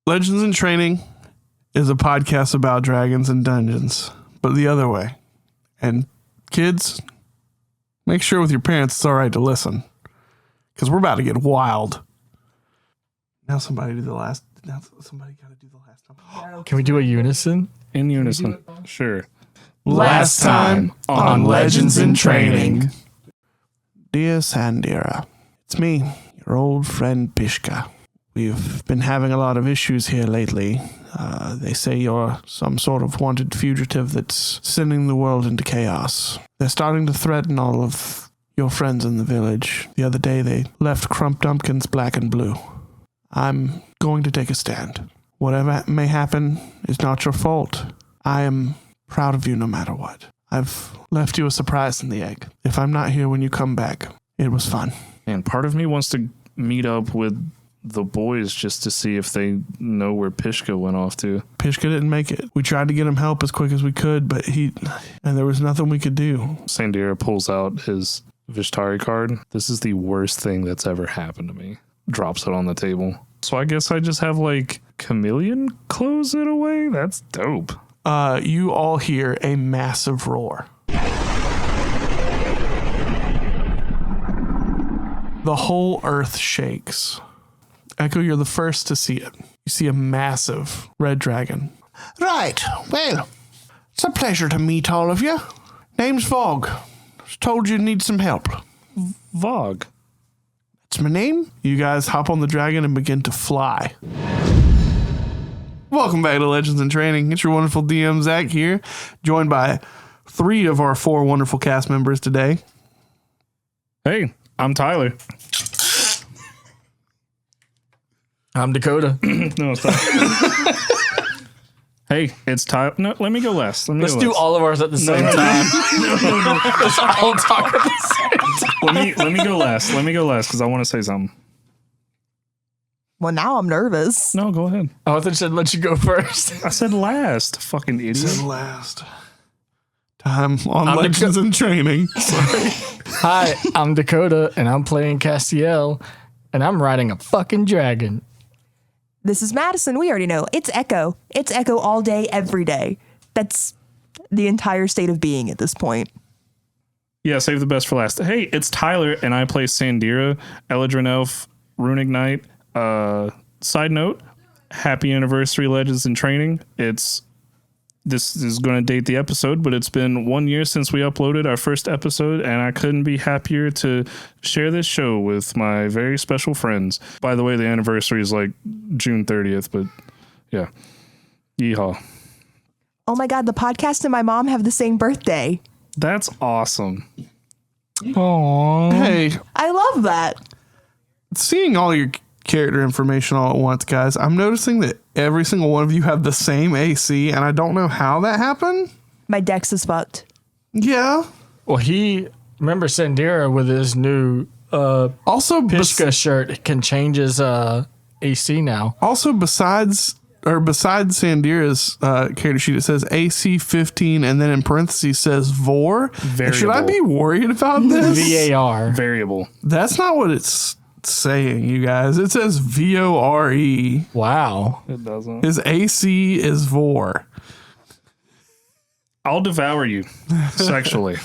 Legends in Training is a podcast about dragons and dungeons, but the other way. And kids, make sure with your parents it's all right to listen, because we're about to get wild. Now somebody do the last. Now somebody got to do the last time. Can we do a unison? In unison. Sure. Last time on Legends in Training. Dear Sandira, it's me, your old friend Pishka. We've been having a lot of issues here lately. They say you're some sort of wanted fugitive that's sending the world into chaos. They're starting to threaten all of your friends in the village. The other day they left Crump Dumpkins black and blue. I'm going to take a stand. Whatever may happen is not your fault. I am proud of you no matter what. I've left you a surprise in the egg. If I'm not here when you come back, it was fun. And part of me wants to meet up with the boys just to see if they know where Pishka went off to. Pishka didn't make it. We tried to get him help as quick as we could, but there was nothing we could do. Sandira pulls out his Vishtari card. This is the worst thing that's ever happened to me. Drops it on the table. So I guess I just have like chameleon close it away? That's dope. You all hear a massive roar. The whole earth shakes. Echo, you're the first to see it. You see a massive red dragon. Right. Well, it's a pleasure to meet all of you. Name's Vogue. Just told you need some help. Vogue. That's my name. You guys hop on the dragon and begin to fly. Welcome back to Legends in Training. It's your wonderful DM, Zach, here, joined by 3 of our 4 wonderful cast members today. Hey, I'm Tyler. I'm Dakota. No, it's not. Hey, it's Tyler. No, let me go last. Let's do all of ours at the same time. No. Let's all talk at the same time. Let me go last. Let me go last because I want to say something. Well, now I'm nervous. No, go ahead. I thought I said let you go first. I said last. Fucking idiot. Said last. Time on Legends in Training. Sorry. Hi, I'm Dakota, and I'm playing Castiel, and I'm riding a fucking dragon. This is Madison. We already know. It's Echo. It's Echo all day, every day. That's the entire state of being at this point. Yeah, save the best for last. Hey, it's Tyler, and I play Sandira, Eladrin Elf, Runic Knight. Side note, happy anniversary, Legends in Training. This is going to date the episode, but it's been 1 year since we uploaded our first episode, and I couldn't be happier to share this show with my very special friends. By the way, the anniversary is like June 30th, but yeah. Yeehaw. Oh my God, the podcast and my mom have the same birthday. That's awesome. Aww. Hey, I love that. seeing all your character information all at once, guys, I'm noticing that every single one of you have the same AC, and I don't know how that happened. My dex is fucked. Yeah. Well, remember Sandira with his new also Pishka shirt can change his AC now. Also, besides Sandira's character sheet, it says AC 15, and then in parentheses says VOR. Should I be worried about this? VAR. Variable. That's not what it's saying, you guys. It says VORE. Wow. It doesn't. His AC is VOR. I'll devour you sexually.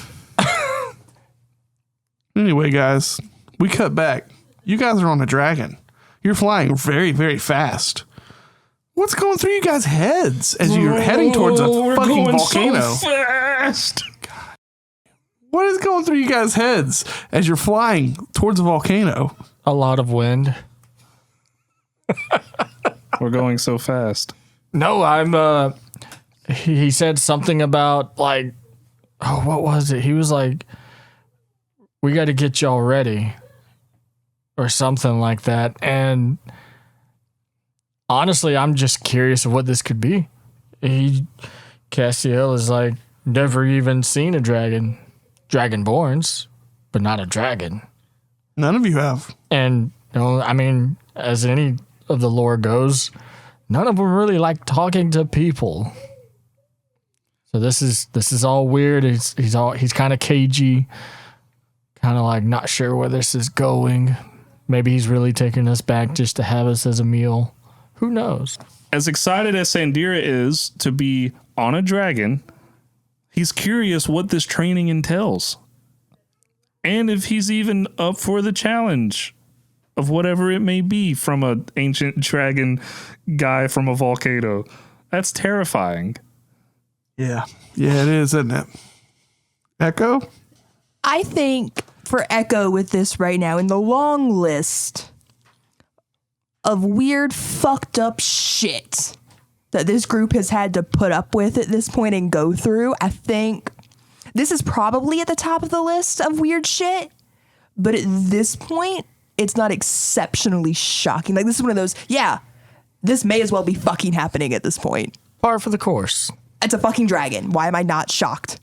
Anyway, guys, we cut back. You guys are on a dragon. You're flying very, very fast. What's going through you guys' heads as you're heading towards a fucking volcano? So fast. God. What is going through you guys' heads as you're flying towards a volcano? A lot of wind. We're going so fast. No, he said something about like, oh, what was it? He was like, we got to get y'all ready or something like that. And honestly, I'm just curious of what this could be. Castiel is like, never even seen a dragon. Dragonborns, but not a dragon. None of you have. And, I mean, as any of the lore goes, none of them really like talking to people. So this is all weird. He's kind of cagey, kind of like not sure where this is going. Maybe he's really taking us back just to have us as a meal Who knows? As excited as Sandira is to be on a dragon, he's curious what this training entails. And if he's even up for the challenge of whatever it may be from an ancient dragon guy from a volcano. That's terrifying. Yeah. Yeah, it is, isn't it? Echo? I think for Echo with this right now, in the long list of weird, fucked up shit that this group has had to put up with at this point and go through, I think this is probably at the top of the list of weird shit. But at this point, it's not exceptionally shocking. Like, this is one of those, yeah, this may as well be fucking happening at this point. Par for the course. It's a fucking dragon. Why am I not shocked?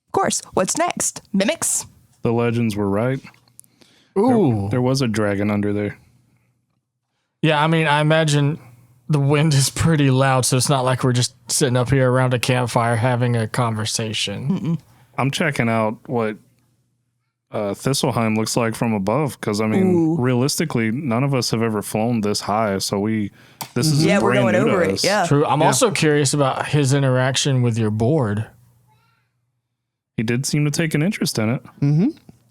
Of course. What's next? Mimics? The legends were right. Ooh. There was a dragon under there. Yeah, I mean, I imagine the wind is pretty loud, so it's not like we're just sitting up here around a campfire having a conversation. Mm-mm. I'm checking out what Thistleheim looks like from above, because I mean, realistically, none of us have ever flown this high, so this is we're brand going new over to it. us. Yeah. True. I'm also curious about his interaction with your board. He did seem to take an interest in it. Mm-hmm.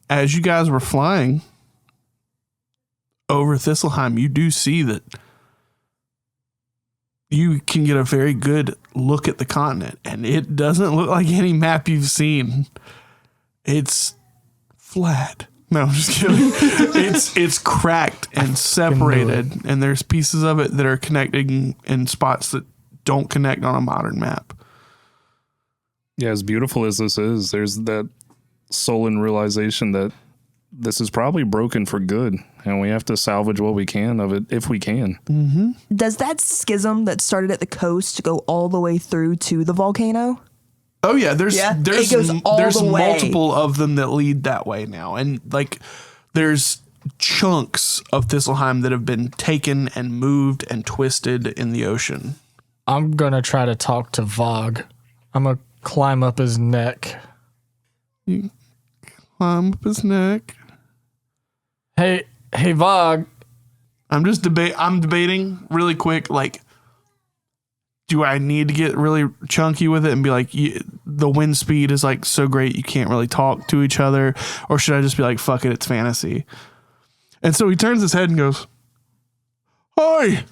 As you guys were flying over Thistleheim, you do see that you can get a very good look at the continent, and it doesn't look like any map you've seen. It's flat. No, I'm just kidding. It's cracked and separated, and there's pieces of it that are connecting in spots that don't connect on a modern map. Yeah, as beautiful as this is, there's that sullen realization that this is probably broken for good, and we have to salvage what we can of it if we can. Mm-hmm. Does that schism that started at the coast go all the way through to the volcano? Oh yeah, there's it goes all there's the way. multiple of them that lead that way now, and like there's chunks of Thistleheim that have been taken and moved and twisted in the ocean. I'm gonna try to talk to Vogue. I'm gonna climb up his neck. You climb up his neck. Hey, Vogue. I'm debating really quick, like, do I need to get really chunky with it and be like, the wind speed is like so great you can't really talk to each other? Or should I just be like, fuck it, it's fantasy? And so he turns his head and goes, hi,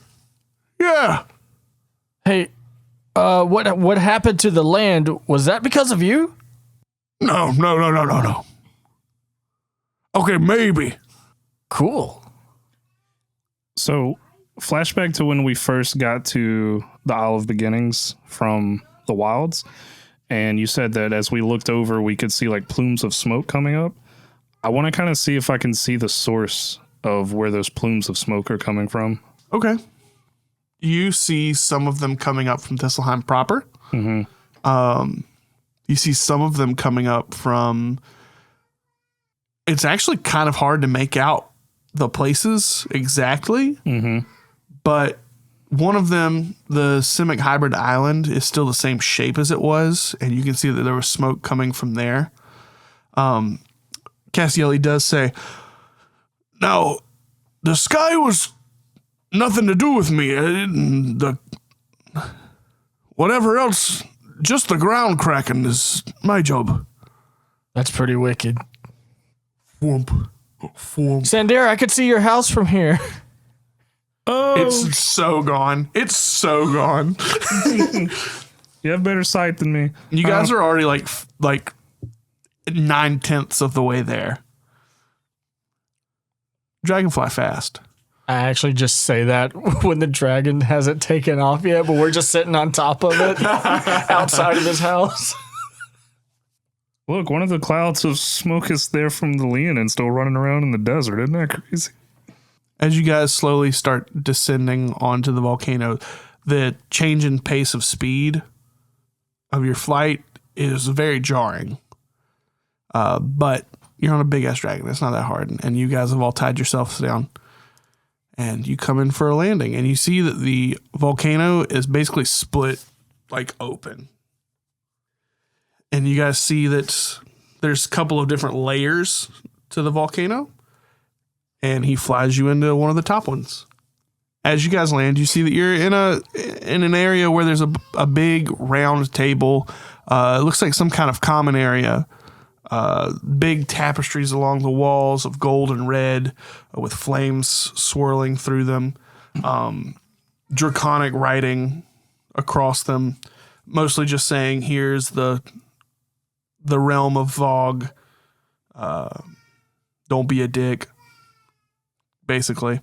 yeah. Hey, what happened to the land? Was that because of you? No. Okay, maybe. Cool. So, flashback to when we first got to the Isle of Beginnings from the wilds, and you said that as we looked over, we could see like plumes of smoke coming up. I want to kind of see if I can see the source of where those plumes of smoke are coming from. Okay. You see some of them coming up from Thistleheim proper. Mm-hmm. You see some of them coming up from... It's actually kind of hard to make out the places exactly. Mm-hmm. But one of them, the Simic Hybrid Island, is still the same shape as it was. And you can see that there was smoke coming from there. Cassielli does say, now, the sky was nothing to do with me. Whatever else, just the ground cracking is my job. That's pretty wicked. Whoomp. Sandera, I could see your house from here. Oh, It's so gone. It's so gone. you have better sight than me. You guys are already like 9/10 of the way there. Dragonfly fast. I actually just say that when the dragon hasn't taken off yet, but we're just sitting on top of it outside of his house. Look, one of the clouds of smoke is there from the Leon and still running around in the desert. Isn't that crazy? As you guys slowly start descending onto the volcano, the change in pace of speed of your flight is very jarring. But you're on a big ass dragon. It's not that hard. And you guys have all tied yourselves down. And you come in for a landing. And you see that the volcano is basically split like open. And you guys see that there's a couple of different layers to the volcano. And he flies you into one of the top ones. As you guys land, you see that you're in an area where there's a big round table. It looks like some kind of common area. Big tapestries along the walls of gold and red with flames swirling through them. Draconic writing across them, mostly just saying, here's the realm of Vogue. Don't be a dick, basically.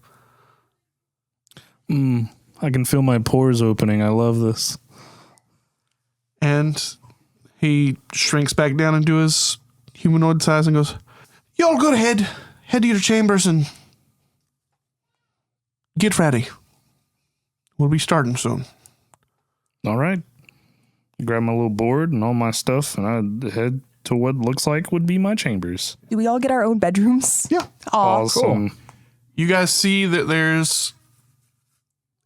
I can feel my pores opening. I love this. And he shrinks back down into his humanoid size and goes, y'all go ahead. Head to your chambers and get ready. We'll be starting soon. All right. Grab my little board and all my stuff, and I head to what looks like would be my chambers. Do we all get our own bedrooms? Yeah. Aw, Awesome. cool. You guys see that there's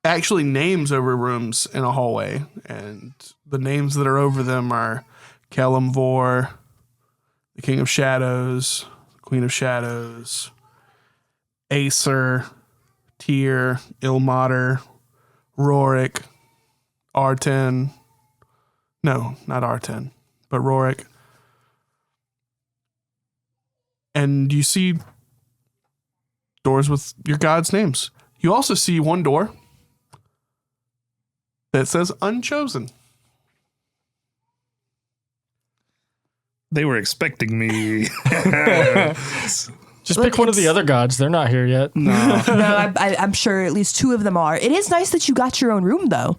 actually names over rooms in a hallway, and the names that are over them are Kelimvor, the King of Shadows, Queen of Shadows, Acer, Tyr, Ilmater, Rorik, Arten. No, not Arten, but Rorik. And you see doors with your gods' names. You also see one door that says Unchosen. They were expecting me. Just pick one of the other gods. They're not here yet. No. No, I'm sure at least two of them are. It is nice that you got your own room, though.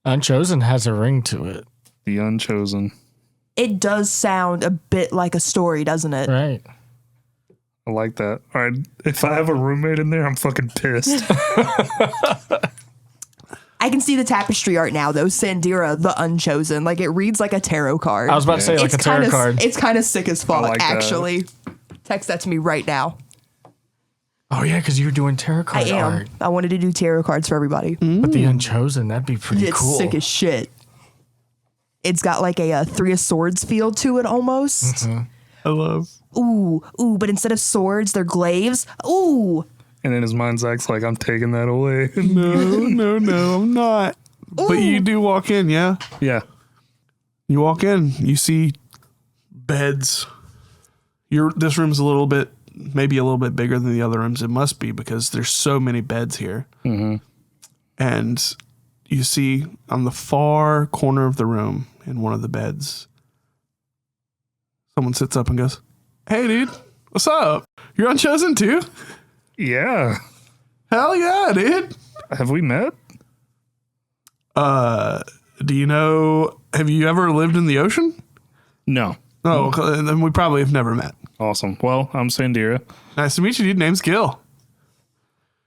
Unchosen has a ring to it. The Unchosen. It does sound a bit like a story, doesn't it? Right. I like that. All right. If I have a roommate in there, I'm fucking pissed. I can see the tapestry art now, though. Sandira, the Unchosen. Like, it reads like a tarot card. I was about to say, like a tarot card. It's kind of sick as fuck, like that. actually. Text that to me right now. Oh, yeah, because you're doing tarot I card am. art. I wanted to do tarot cards for everybody. But the Unchosen, that'd be pretty It's cool. sick as shit. It's got like a Three of Swords feel to it almost. I love. Ooh, but instead of swords, they're glaives. Ooh. And in his mind's acts like, I'm taking that away. No, I'm not. But you do walk in, yeah? Yeah. You walk in, you see beds. This room's maybe a little bit bigger than the other rooms. It must be because there's so many beds here. Mm-hmm. And you see on the far corner of the room in one of the beds, someone sits up and goes, hey, dude, what's up? You're Unchosen too? Yeah. Hell yeah, dude. Have we met? Do you know, have you ever lived in the ocean? No. Oh, then we probably have never met. Awesome. Well, I'm Sandira. Nice to meet you, dude. Name's Gil.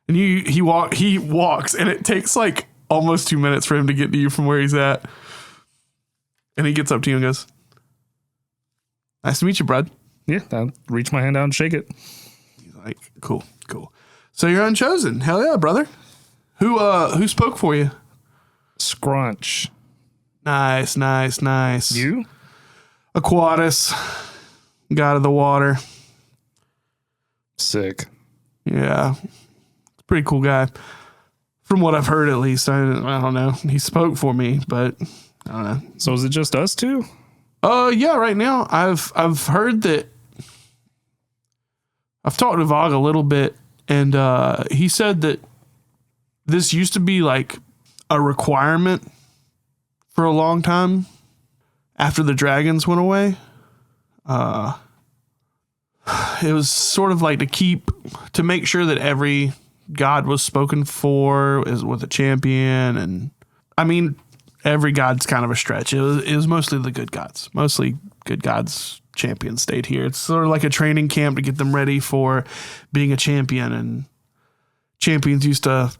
And he walks, and it takes like almost 2 minutes for him to get to you from where he's at. And he gets up to you and goes, nice to meet you, bud. Yeah, I'll reach my hand out and shake it. He's like, cool. So you're Unchosen. Hell yeah, brother. Who spoke for you? Scrunch. Nice. You? Aquatus, god of the water. Sick. Yeah. Pretty cool guy. From what I've heard, at least. I don't know. He spoke for me, but I don't know. So is it just us two? Yeah, right now I've heard that I've talked to Vog a little bit, and he said that this used to be like a requirement for a long time after the dragons went away. It was sort of like to make sure that every god was spoken for with a champion, and I mean every god's kind of a stretch. It was mostly the good gods. Mostly good gods champions stayed here. It's sort of like a training camp to get them ready for being a champion, and champions used to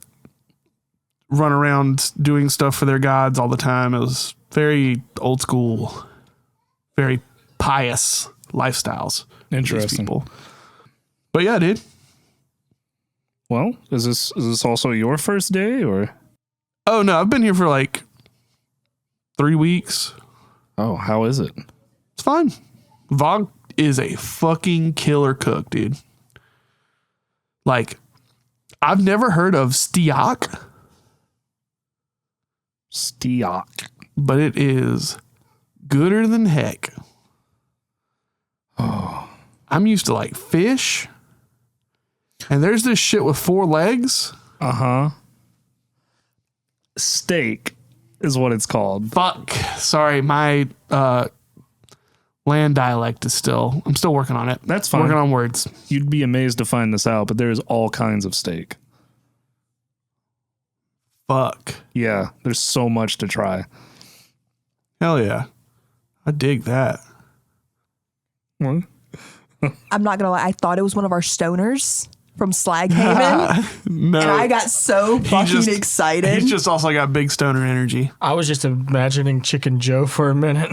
run around doing stuff for their gods all the time. It was very old school, very pious lifestyles. Interesting. People. But yeah, dude. Well, is this also your first day or? Oh no, I've been here for like 3 weeks. Oh, how is it? It's fine. Vog is a fucking killer cook, dude. Like, I've never heard of Stiak, but it is gooder than heck. Oh, I'm used to like fish, and there's this shit with 4 legs. Steak is what it's called. Fuck. Sorry, my land dialect is I'm still working on it. That's fine. Working on words. You'd be amazed to find this out, but there's all kinds of steak. Fuck. Yeah, there's so much to try. Hell yeah. I dig that. What? I'm not gonna lie, I thought it was one of our stoners from Slaghaven. No. And I got so fucking excited. He's just also got big stoner energy. I was just imagining Chicken Joe for a minute.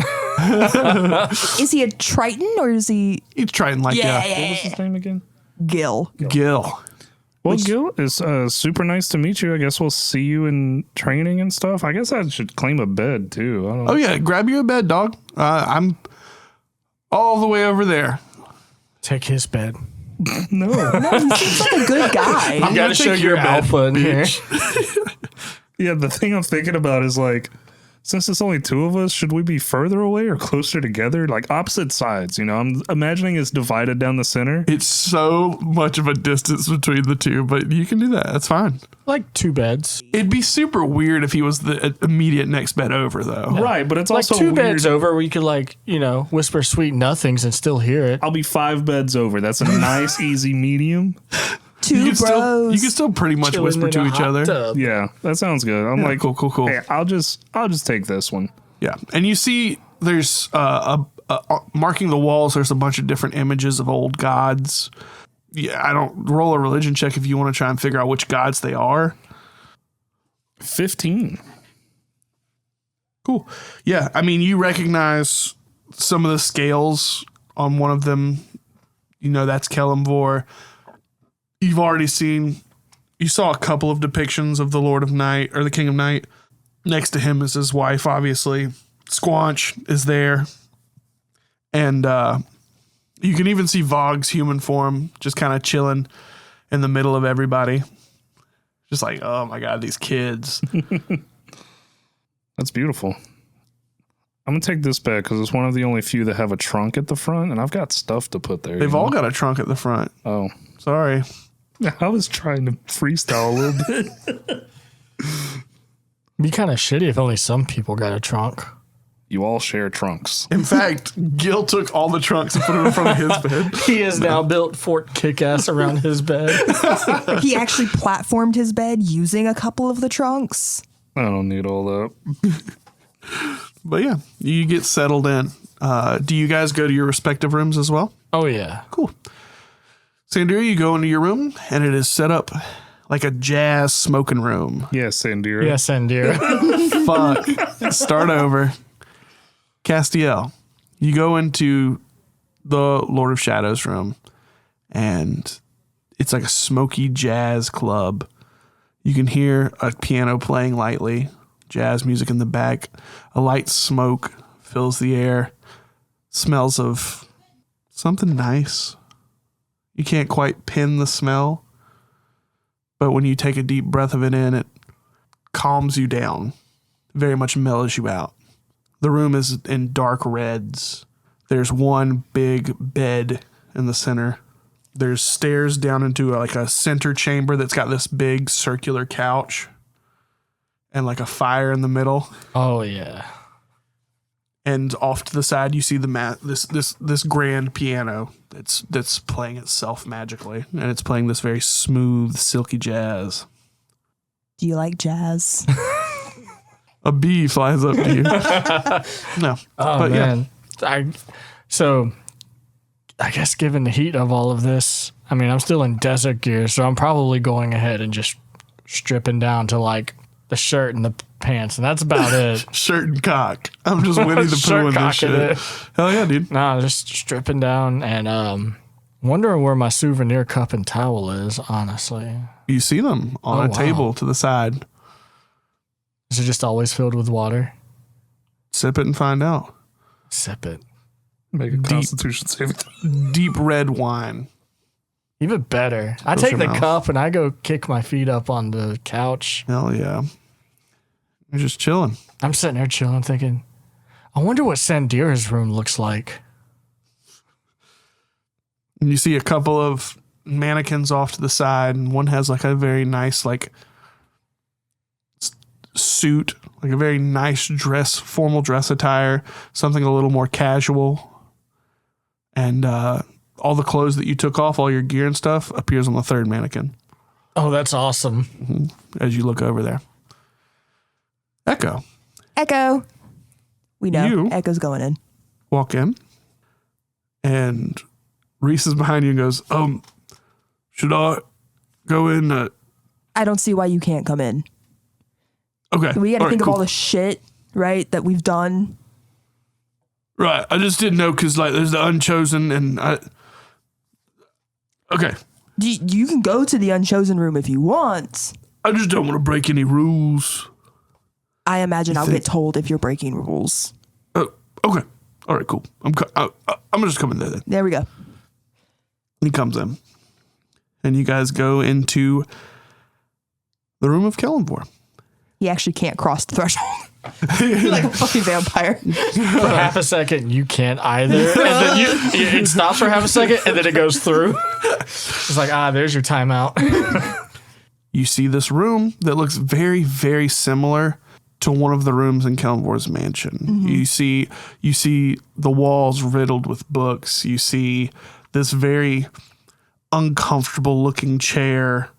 Is he a Triton or is he He's trying like What was his name again? Gil? Gil. Well, Gil, it's super nice to meet you. I guess we'll see you in training and stuff. I guess I should claim a bed, too. I don't know. Oh, yeah. Grab you a bed, dog. I'm all the way over there. Take his bed. No. He seems like a good guy. You gotta show your alpha in here. Yeah, the thing I'm thinking about is like, since it's only 2 of us, should we be further away or closer together? Like opposite sides, you know? I'm imagining it's divided down the center. It's so much of a distance between the two, but you can do that. That's fine. Like 2 beds. It'd be super weird if he was the immediate next bed over, though. Right, but it's Like also 2 weird. beds over where you could like, whisper sweet nothings and still hear it. I'll be 5 beds over. That's a nice, easy medium. Two bros. You can still pretty much Chilling whisper in to a each hot other. tub. Yeah, that sounds good. I'm Yeah, like, cool. Hey, I'll just take this one. Yeah. And you see there's marking the walls, there's a bunch of different images of old gods. Yeah, I don't roll a religion check if you want to try and figure out which gods they are. 15. Cool. Yeah, I mean, you recognize some of the scales on one of them. You know, that's Kelemvor. You've already you saw a couple of depictions of the Lord of Night or the King of Night. Next to him is his wife, obviously. Squanch is there. And you can even see Vogg's human form just kind of chilling in the middle of everybody. Just like, oh my God, these kids. That's beautiful. I'm going to take this bed because it's one of the only few that have a trunk at the front, and I've got stuff to put there. They've all got a trunk at the front. Oh. Sorry. I was trying to freestyle a little bit. Be kind of shitty if only some people got a trunk. You all share trunks. In fact, Gil took all the trunks and put them in front of his bed. He has now built Fort Kickass around his bed. He actually platformed his bed using a couple of the trunks. I don't need all that. But yeah, you get settled in. Do you guys go to your respective rooms as well? Oh, yeah. Cool. Sandira, you go into your room, and it is set up like a jazz smoking room. Yes, Sandira. Yes, Sandira. Fuck. Start over. Castiel, you go into the Lord of Shadows room, and it's like a smoky jazz club. You can hear a piano playing lightly, jazz music in the back. A light smoke fills the air. Smells of something nice. You can't quite pin the smell, but when you take a deep breath of it in, it calms you down, very much mellows you out. The room is in dark reds. There's one big bed in the center. There's stairs down into like a center chamber that's got this big circular couch and like a fire in the middle. Oh, yeah. And off to the side, you see this grand piano that's playing itself magically, and it's playing this very smooth, silky jazz. Do you like jazz? A bee flies up to you. No, Oh, but man. So, I guess given the heat of all of this, I mean, I'm still in desert gear, so I'm probably going ahead and just stripping down to like the shirt and the pants, and that's about it. Shirt and cock. I'm just Winnie the Pooh Shirt in this cocking shit. it. Hell yeah, dude. No, just stripping down and wondering where my souvenir cup and towel is, honestly. You see them on a wow. table to the side. Is it just always filled with water? Sip it and find out. Sip it. Make a constitution saving throw. Deep red wine. Even better. I Close take your the mouth. cup and I go kick my feet up on the couch. Hell yeah. You're just chilling. I'm sitting there chilling thinking, I wonder what Sandira's room looks like. And you see a couple of mannequins off to the side, and one has like a very nice like suit, like a very nice dress, formal dress attire, something a little more casual. And all the clothes that you took off, all your gear and stuff, appears on the third mannequin Oh, that's awesome. as you look over there. Echo, Echo. We know You- Echo's going in. walk in, and Reese is behind you and goes, should I go in? I don't see why you can't come in. Okay. We got to All right, think of cool. all the shit, right, that we've done. Right. I just didn't know because like there's the Unchosen and I. Okay. You can go to the Unchosen room if you want. I just don't want to break any rules. I imagine I'll think- get told if you're breaking rules. Oh, okay. All right, cool. I'm gonna just come in there then. There we go. He comes in, and you guys go into the room of Kellenvor. He actually can't cross the threshold. He's like a fucking vampire. For half a second, you can't either. And then it stops for half a second, and then it goes through. It's like, there's your timeout. You see this room that looks very, very similar to one of the rooms in Kellenvor's mansion. You see the walls riddled with books. You see this very uncomfortable looking chair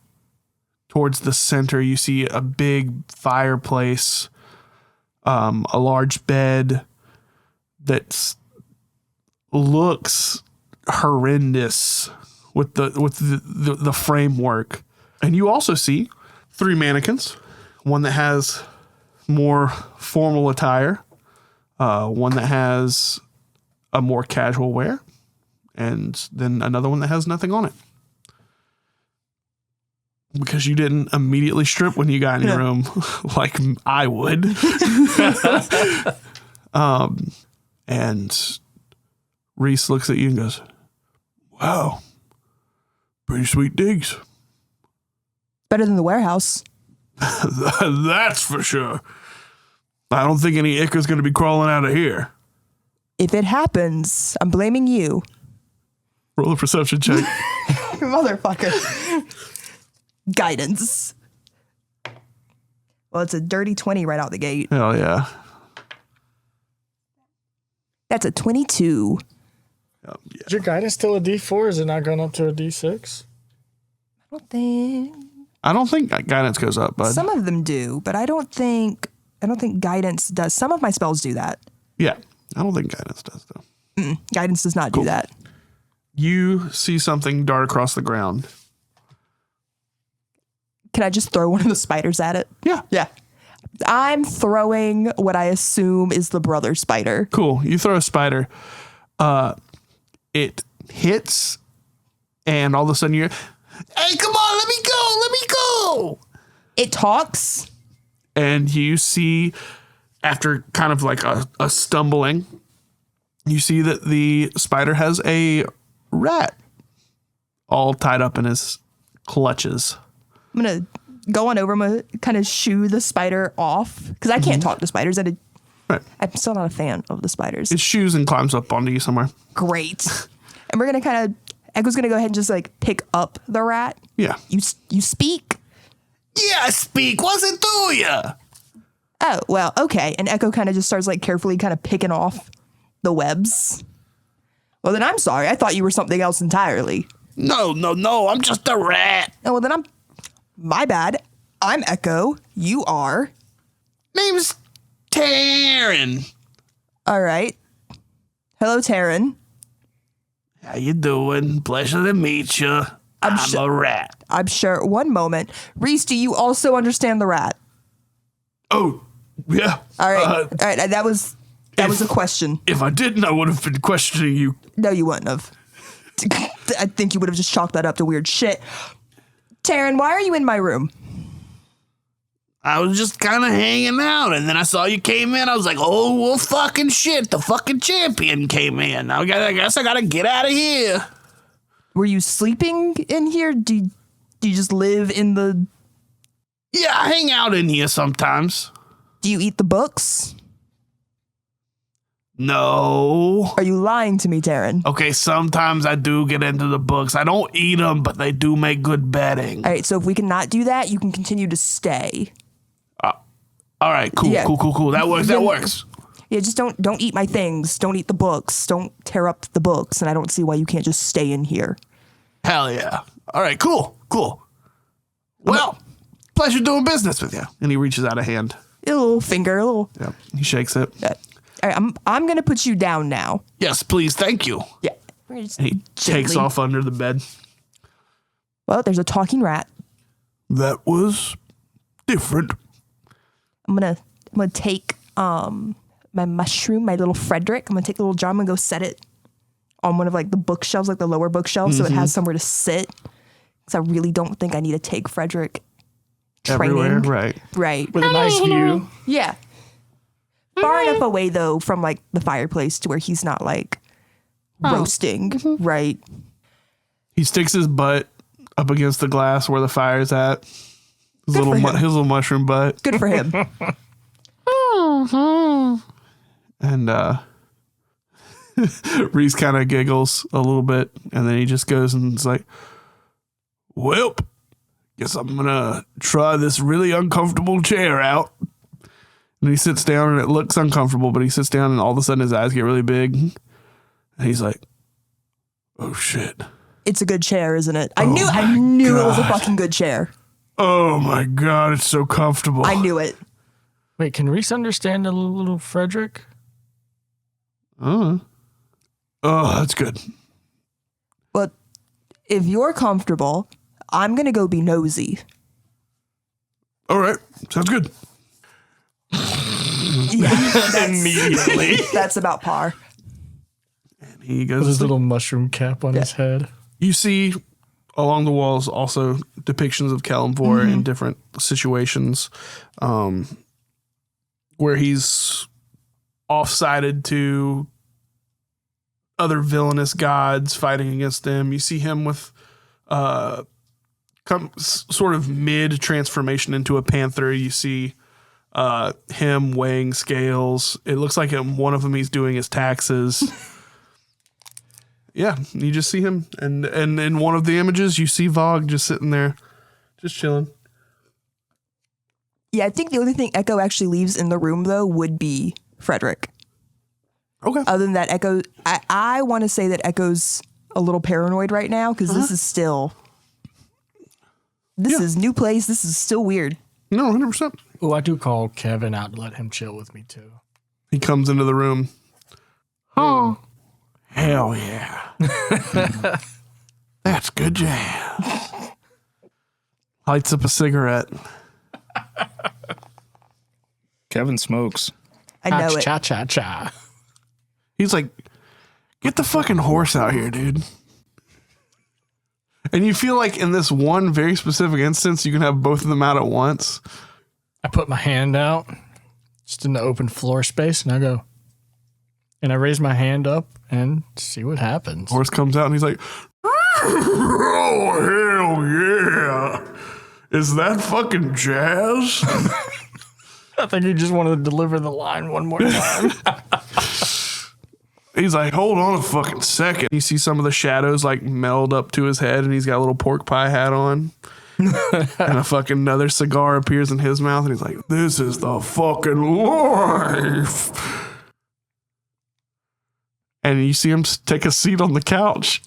towards the center. You see a big fireplace, a large bed that looks horrendous with the framework. And you also see 3 mannequins, one that has more formal attire, one that has a more casual wear, and then another one that has nothing on it. Because you didn't immediately strip when you got in your room like I would. And Reese looks at you and goes, wow, pretty sweet digs. Better than the warehouse. That's for sure. I don't think any Ika's going to be crawling out of here. If it happens, I'm blaming you. Roll a perception check. Motherfucker. Guidance. Well, it's a dirty 20 right out the gate. Hell yeah. That's a 22. Is your guidance still a D4? Is it not going up to a D6? I don't think guidance goes up, bud. Some of them do, but I don't think guidance does. Some of my spells do that. Yeah, I don't think guidance does, though. Guidance does not do that. You see something dart across the ground. Can I just throw one of the spiders at it? Yeah. Yeah. I'm throwing what I assume is the brother spider. Cool. You throw a spider. It hits, and all of a sudden you're, hey, come on, let me go. It talks. And you see, after kind of like a stumbling, you see that the spider has a rat all tied up in his clutches. I'm going to go on over. I'm going to kind of shoo the spider off because I can't talk to spiders. Right. I'm still not a fan of the spiders. It shoos and climbs up onto you somewhere. Great. And we're going to kind of, Echo's going to go ahead and just like pick up the rat. Yeah. You speak? Yeah, I speak. What's it do ya? Oh, well, okay. And Echo kind of just starts like carefully kind of picking off the webs. Well, then I'm sorry. I thought you were something else entirely. No. I'm just a rat. Oh, well, then my bad. I'm Echo. You are. Name's Taryn. All right. Hello, Taryn. How you doing? Pleasure to meet you. I'm a rat. I'm sure. One moment. Reese, do you also understand the rat? Oh, yeah. All right. All right. That was a question. If I didn't, I would have been questioning you. No, you wouldn't have. I think you would have just chalked that up to weird shit. Taryn, why are you in my room? I was just kind of hanging out, and then I saw you came in. I was like, oh, well, fucking shit. The fucking champion came in. I guess I got to get out of here. Were you sleeping in here? Do you just live in the... Yeah, I hang out in here sometimes. Do you eat the books? No. Are you lying to me, Taryn? Okay, sometimes I do get into the books. I don't eat them, but they do make good bedding. All right, so if we cannot do that, you can continue to stay. All right, cool. That works. Yeah, just don't eat my things. Don't eat the books. Don't tear up the books. And I don't see why you can't just stay in here. Hell yeah. All right, cool. Well, pleasure doing business with you. And he reaches out a hand. A little finger, a little. Yeah, he shakes it. All right, I'm gonna put you down now. Yes, please. Thank you. Yeah. And he takes off under the bed. Well, there's a talking rat. That was different. I'm gonna take my mushroom, my little Frederick. I'm gonna take the little jar. I'm gonna go set it on one of like the bookshelves, like the lower bookshelves, so it has somewhere to sit. Because I really don't think I need to take Frederick training. Everywhere, Right. With a nice view. Yeah. Far enough away though from like the fireplace to where he's not like roasting. Right. He sticks his butt up against the glass where the fire's at. His little mushroom butt. Good for him. And Reese kind of giggles a little bit, and then he just goes and is like, well, guess I'm gonna try this really uncomfortable chair out. And he sits down, and it looks uncomfortable, but he sits down, and all of a sudden his eyes get really big, and he's like, oh shit. It's a good chair, isn't it? I knew it was a God. fucking good chair. Oh my God, it's so comfortable. I knew it. Wait, can Reese understand a little Frederick? Oh, that's good. But if you're comfortable, I'm gonna go be nosy. All right, sounds good. Yeah, Immediately. that's about par. And he With goes, his little mushroom cap on his head. you see along the walls also depictions of Kalimvor in different situations, where he's off-sided to other villainous gods fighting against them. You see him with sort of mid transformation into a panther. You see him weighing scales. It looks like in one of them he's doing his taxes. Yeah, you just see him, and in one of the images you see Vogue just sitting there, just chilling. Yeah, I think the only thing Echo actually leaves in the room though would be Frederick. Okay. Other than that, Echo, I want to say that Echo's a little paranoid right now because this is still, this is new place. This is still weird. No, 100%. Oh, I do call Kevin out to let him chill with me too. He comes into the room. Oh. Hell yeah. That's good jazz. Lights up a cigarette. Kevin smokes. I know it. Cha. He's like, get the fucking horse out here, dude. And you feel like in this one very specific instance, you can have both of them out at once. I put my hand out just in the open floor space and I go, and I raise my hand up and see what happens. Horse comes out and he's like, oh, hell yeah. Is that fucking jazz? I think he just wanted to deliver the line one more time. He's like, hold on a fucking second. You see some of the shadows like meld up to his head and he's got a little pork pie hat on. And a fucking another cigar appears in his mouth and he's like, this is the fucking life. And you see him take a seat on the couch.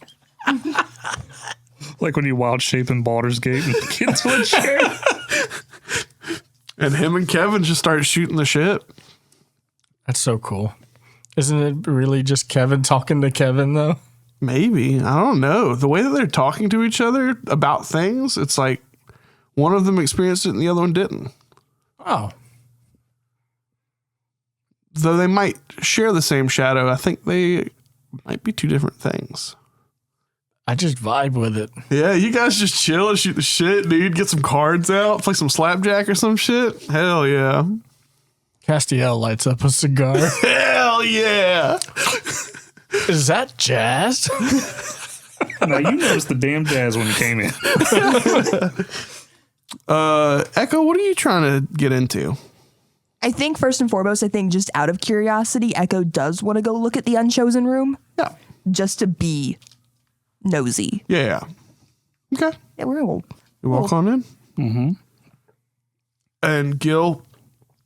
Like when you wild shape in Baldur's Gate and get into a chair. And him and Kevin just start shooting the shit. That's so cool. Isn't it really just Kevin talking to Kevin though? Maybe. I don't know. The way that they're talking to each other about things, it's like one of them experienced it and the other one didn't. Oh. Though they might share the same shadow, I think they might be two different things. I just vibe with it. Yeah, you guys just chill and shoot the shit, dude. Get some cards out, play some slapjack or some shit. Hell yeah. Castiel lights up a cigar. Hell yeah. Is that jazz? Now you noticed the damn jazz when you came in. Echo, what are you trying to get into? I think first and foremost, just out of curiosity, Echo does want to go look at the Unchosen room. Yeah. Just to be nosy. Yeah. Okay. Yeah, we're gonna You walk on in. Mm-hmm. And Gil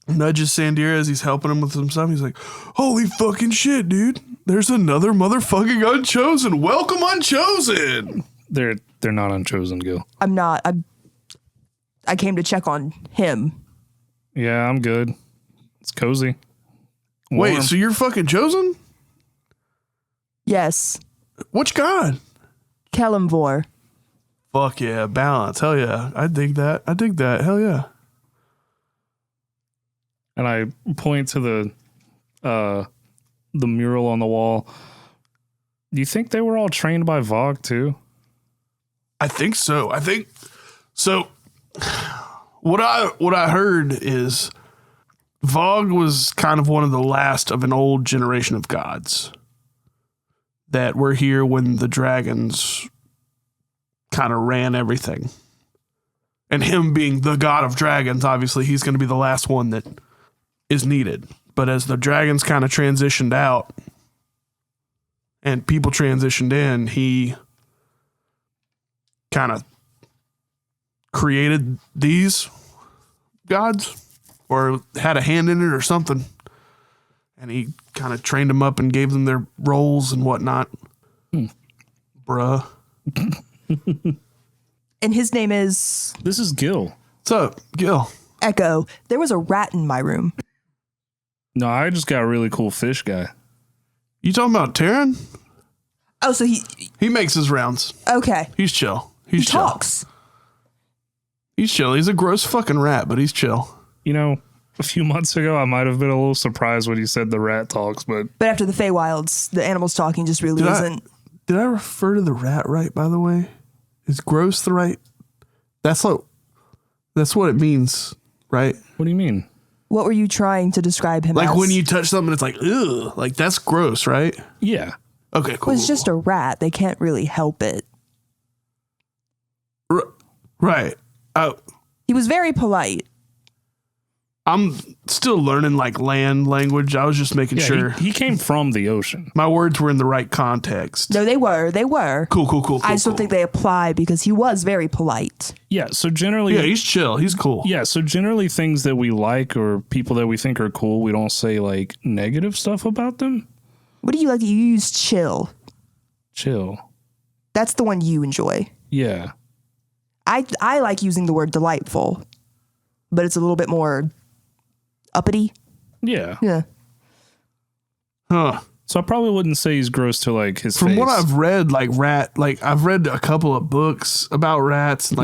nudges Sandira as he's helping him with some stuff. He's like, holy fucking shit, dude. There's another motherfucking Unchosen. Welcome, Unchosen. They're not Unchosen, Gil. I'm not. I came to check on him. Yeah, I'm good. It's cozy. Wait, Warm. so you're fucking chosen? Yes. Which god? Kellamvor. Fuck yeah, balance. Hell yeah. I dig that. Hell yeah. And I point to the mural on the wall. Do you think they were all trained by Vogue too? I think so. So. What I heard is Vogue was kind of one of the last of an old generation of gods that were here when the dragons kind of ran everything. And him being the god of dragons, obviously he's going to be the last one that is needed. But as the dragons kind of transitioned out and people transitioned in, he kind of created these gods or had a hand in it or something. And he kind of trained them up and gave them their roles and whatnot. Bruh. And his name is This is Gil. What's up, Gil? Echo. There was a rat in my room. No, I just got a really cool fish guy. You talking about Taryn? Oh, so He makes his rounds. okay. He's chill. He He's chill. talks. He's chill. He's a gross fucking rat, but he's chill. You know, a few months ago, I might have been a little surprised when you said the rat talks, but But after the Feywilds, the animals talking just really isn't. Did I refer to the rat right, by the way? Is gross the right? That's what it means, right? what do you mean? What were you trying to describe him as? Like when you touch something, it's like, ugh. Like that's gross, right? Yeah. Okay, It cool. was just a rat. They can't really help it. Right. He was very polite. I'm still learning like land language. I was just making Yeah, sure he came from the ocean. my words were in the right context. No, they were. Cool. I just don't think they apply because he was very polite. Yeah, so generally... Yeah, he's chill. He's cool. Yeah, so generally things that we like or people that we think are cool, we don't say like negative stuff about them. What do you like? You use chill. Chill. That's the one you enjoy. Yeah. I like using the word delightful, but it's a little bit more uppity. Yeah. Yeah. Huh. So I probably wouldn't say he's gross to like his From face. what I've read, I've read a couple of books about rats, and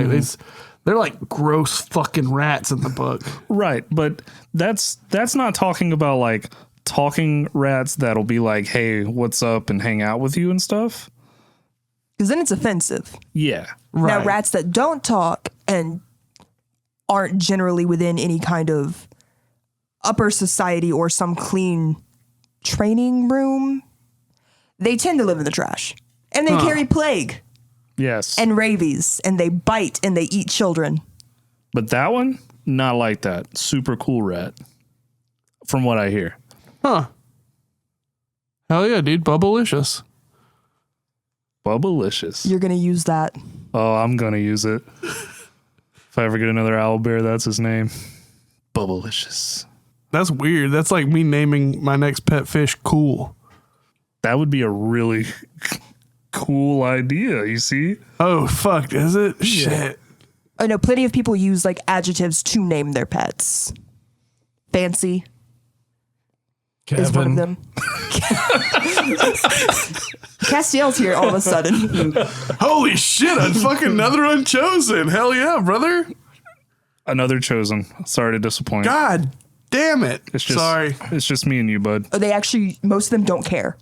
they're like gross fucking rats in the book. Right, but that's not talking about like talking rats that'll be like, hey, what's up, and hang out with you and stuff. Because then it's offensive. Yeah. Now, rats that don't talk and aren't generally within any kind of upper society or some clean training room, they tend to live in the trash. And they carry plague Yes. and rabies, and they bite and they eat children. But that one, not like that. Super cool rat. From what I hear. Huh. Hell yeah, dude. Bubblicious. Bubblicious. You're going to use that. Oh, I'm going to use it. If I ever get another owlbear, that's his name. Bubblicious. That's weird. That's like me naming my next pet fish Cool. That would be a really cool idea, you see? Oh, fuck. Is it? Shit. I know plenty of people use like adjectives to name their pets. Fancy is one of them. Castiel's here all of a sudden. Holy shit. I'm fucking another Unchosen. Hell yeah, brother. Another chosen. Sorry to disappoint. God damn it. It's just, Sorry. It's just me and you, bud. They actually, most of them don't care.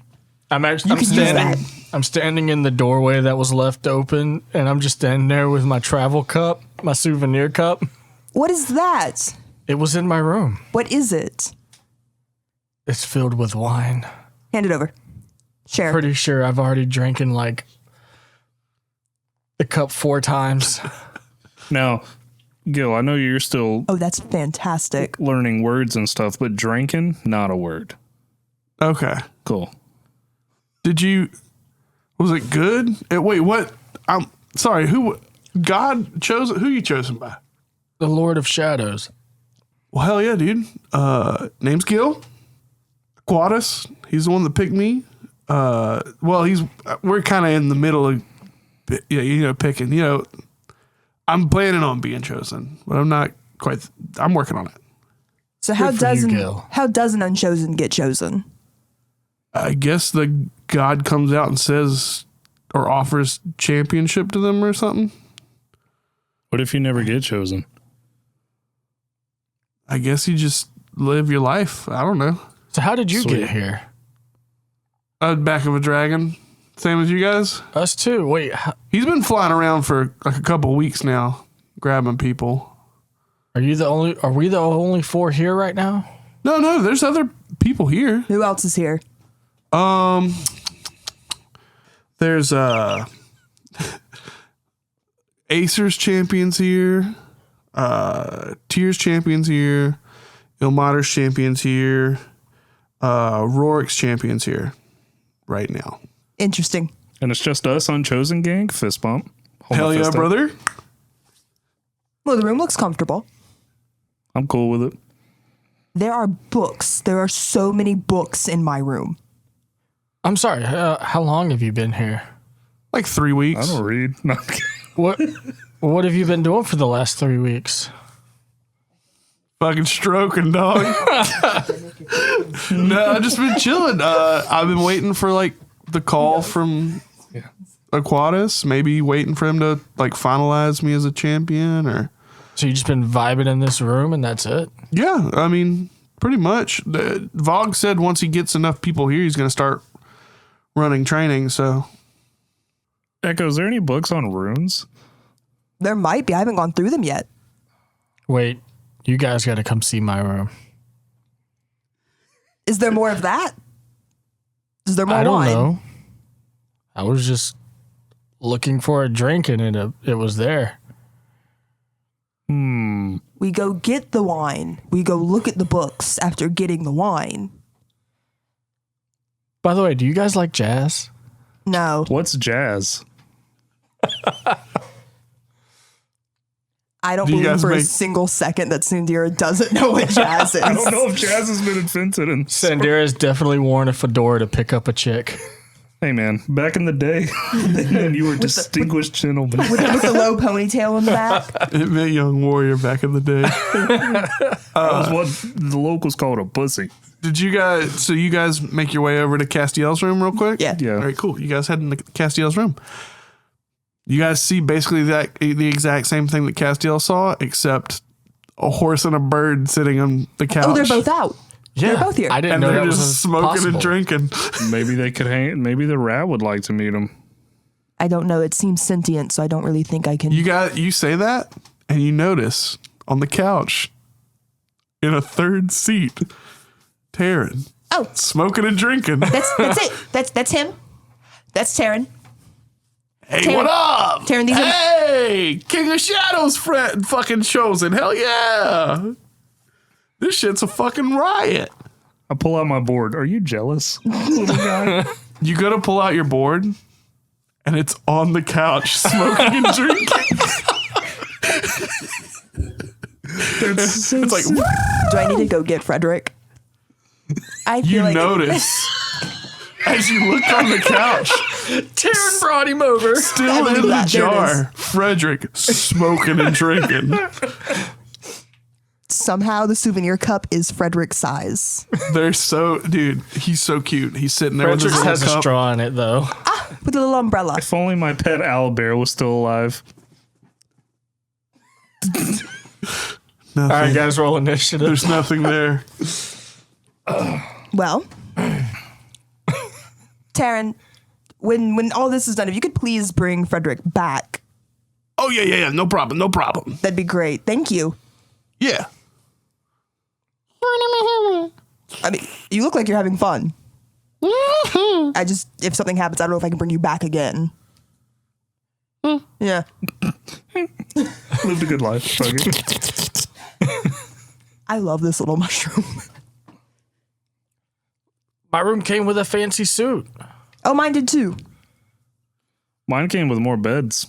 I'm You can use that. I'm standing in the doorway that was left open, and I'm just standing there with my travel cup, my souvenir cup. What is that? It was in my room. What is it? It's filled with wine. Hand it over. Share. Pretty sure I've already drinking like the cup 4 times. Now, Gil, I know you're still Oh, that's fantastic. learning words and stuff, but drinking, not a word. Okay. Cool. Was it good? Wait, what? I'm sorry. God chose it? Who you chosen by? The Lord of Shadows. Well, hell yeah, dude. Name's Gil. Quadus. He's the one that picked me. We're kind of in the middle of, picking. I'm planning on being chosen, but I'm not quite. I'm working on it. So how Good for you, does Gil. an unchosen get chosen? I guess the God comes out and says or offers championship to them or something. What if you never get chosen? I guess you just live your life. I don't know. So how did you Sweet. get here? Back of a dragon, same as you guys. Us too. Wait, He's been flying around for like a couple of weeks now, grabbing people. are we the only 4 here right now? No, there's other people here. Who else is here? There's Acer's champions here, Tears champions here, Ilmater's champions here, Rorik's champions here right now. Interesting. And it's just us unchosen gang? Fist bump. Hold Hell my yeah, fist up. brother. Well, the room looks comfortable. I'm cool with it. There are books. There are so many books in my room. I'm sorry. How long have you been here? Like 3 weeks. I don't read. No. What have you been doing for the last 3 weeks? Fucking stroking, dog. No, I've just been chilling. I've been waiting for like the call from Aquatus, maybe waiting for him to like finalize me as a champion or. So you just been vibing in this room and that's it? Yeah, I mean, pretty much. Vogue said once he gets enough people here, he's going to start running training. So, Echo, is there any books on runes? There might be. I haven't gone through them yet. Wait, you guys got to come see my room. Is there more of that? Is there more I don't wine? know. I was just looking for a drink and it was there. We go get the wine. We go look at the books after getting the wine. By the way, do you guys like jazz? No. What's jazz? I don't Do you believe guys for a make- single second that Sandira doesn't know what jazz is. I don't know if jazz has been invented. Sandira's definitely worn a fedora to pick up a chick. Hey, man, back in the day, man, you were distinguished gentlemen. With the low ponytail in the back. it meant young warrior back in the day. That was what the locals called a pussy. Did you guys, so you guys make your way over to Castiel's room real quick? Yeah. Yeah. All right, cool. You guys head into Castiel's room. You guys see basically the exact same thing that Castiel saw, except a horse and a bird sitting on the couch. Oh, they're both out. Yeah, They're both here. I didn't And know they're that just was smoking possible. and drinking. Maybe they could hang. Maybe the rat would like to meet him. I don't know. It seems sentient, so I don't really think I can. You say that, and you notice on the couch, in a third seat, Taryn Oh, smoking and drinking. that's it. That's him. That's Taryn. Hey, Taryn- what up? Taryn, these are- Hey, King of Shadows, friend, fucking chosen. Hell yeah! This shit's a fucking riot. I pull out my board. Are you jealous, little guy? You gotta pull out your board, and it's on the couch, smoking and drinking. It's like Do I need to go get Frederick? I feel you like notice as you look on the couch, Taryn brought him over. still in the There it jar, Frederick smoking and drinking. somehow the souvenir cup is Frederick's size. They're so, dude. He's so cute. He's sitting there with Frederick his has a little cup. straw in it though. With a little umbrella. If only my pet owlbear was still alive. Nothing. All right, guys, roll initiative. There's nothing there. Well, Taryn, when all this is done, if you could please bring Frederick back, Oh yeah. No problem. that'd be great. Thank you. Yeah. I mean, you look like you're having fun. If something happens, I don't know if I can bring you back again. Yeah. Lived a good life. Fuck it. I love this little mushroom. My room came with a fancy suit. Oh, mine did too. Mine came with more beds.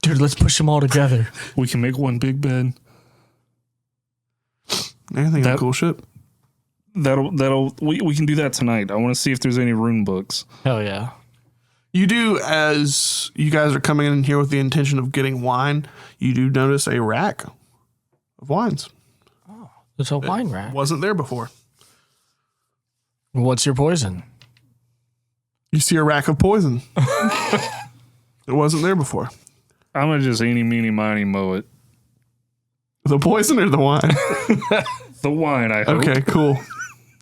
Dude, let's push them all together. We can make one big bed. Anything That- cool shit? We can do that tonight. I want to see if there's any rune books. Hell yeah. You do, as you guys are coming in here with the intention of getting wine, you do notice a rack of wines. It's a wine rack. Wasn't there before. What's your poison? You see a rack of poison. It wasn't there before. I'm gonna just eeny, meeny, miny, mow it. The poison or the wine? The wine, I hope. Okay, cool.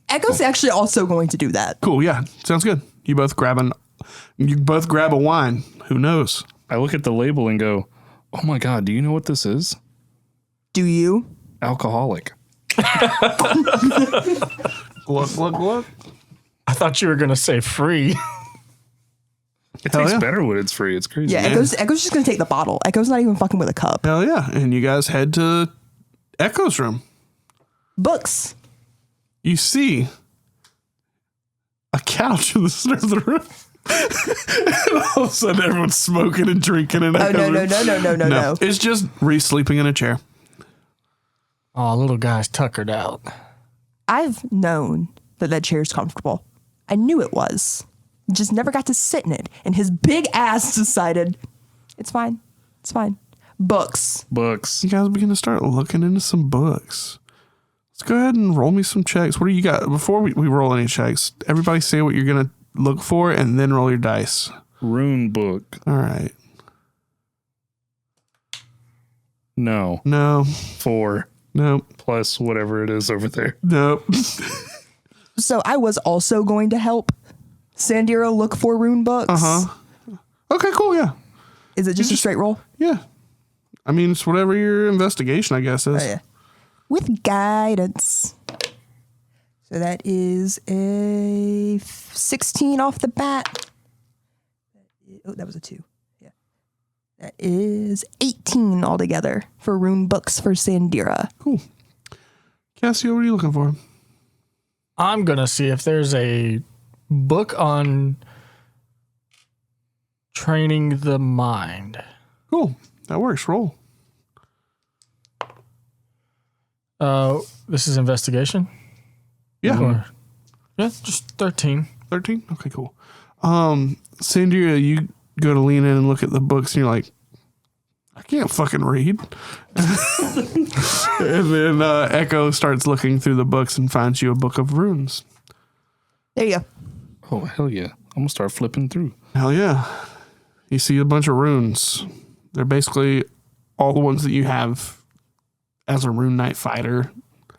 Echo's actually also going to do that. Cool, yeah. Sounds good. You both grab a wine. Who knows? I look at the label and go, "Oh my god, do you know what this is? Do you? Alcoholic." Look. I thought you were going to say free. It Hell tastes yeah. better when it's free. It's crazy. Yeah, Echo's just going to take the bottle. Echo's not even fucking with a cup. Hell yeah. And you guys head to Echo's room. Books. You see a couch in the center of the room. And all of a sudden, everyone's smoking and drinking in Oh, Echo's room. no. It's just Reese sleeping in a chair. Oh, little guy's tuckered out. I've known that chair's comfortable. I knew it was. Just never got to sit in it. And his big ass decided, it's fine. It's fine. Books. Books. You guys begin to start looking into some books. Let's go ahead and roll me some checks. What do you got? Before we roll any checks, everybody say what you're going to look for and then roll your dice. Rune book. All right. No. No. 4 Nope. plus whatever it is over there. Nope. So I was also going to help Sandira look for rune books. Uh-huh. Okay, cool, yeah. Is it just a straight roll? Yeah. I mean, it's whatever your investigation, I guess, is. Oh, yeah. With guidance. So that is a 16 off the bat. Oh, that was a 2. Yeah. That is 18 altogether for rune books for Sandira. Cool. Cassio, what are you looking for? I'm going to see if there's a book on training the mind. Cool. That works. Roll. This is investigation? Yeah. Or- yeah, just 13. 13? Okay, cool. Sandria, you go to lean in and look at the books and you're like, I can't fucking read. And then Echo starts looking through the books and finds you a book of runes. There you go. Oh, hell yeah. I'm going to start flipping through. Hell yeah. You see a bunch of runes. They're basically all the ones that you have as a rune knight fighter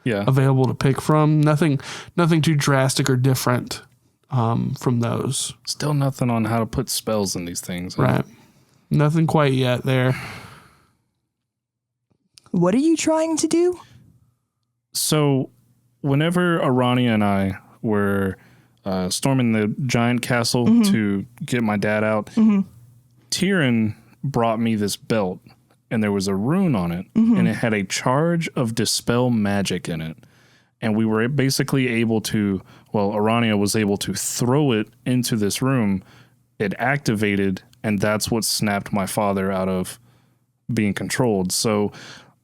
Yeah. available to pick from. Nothing too drastic or different from those. Still nothing on how to put spells in these things. Huh? Right. Nothing quite yet there. What are you trying to do? So, whenever Arania and I were storming the giant castle to get my dad out, Tyrion brought me this belt, and there was a rune on it, and it had a charge of dispel magic in it. And we were basically able to, Arania was able to throw it into this room. It activated, and that's what snapped my father out of being controlled. So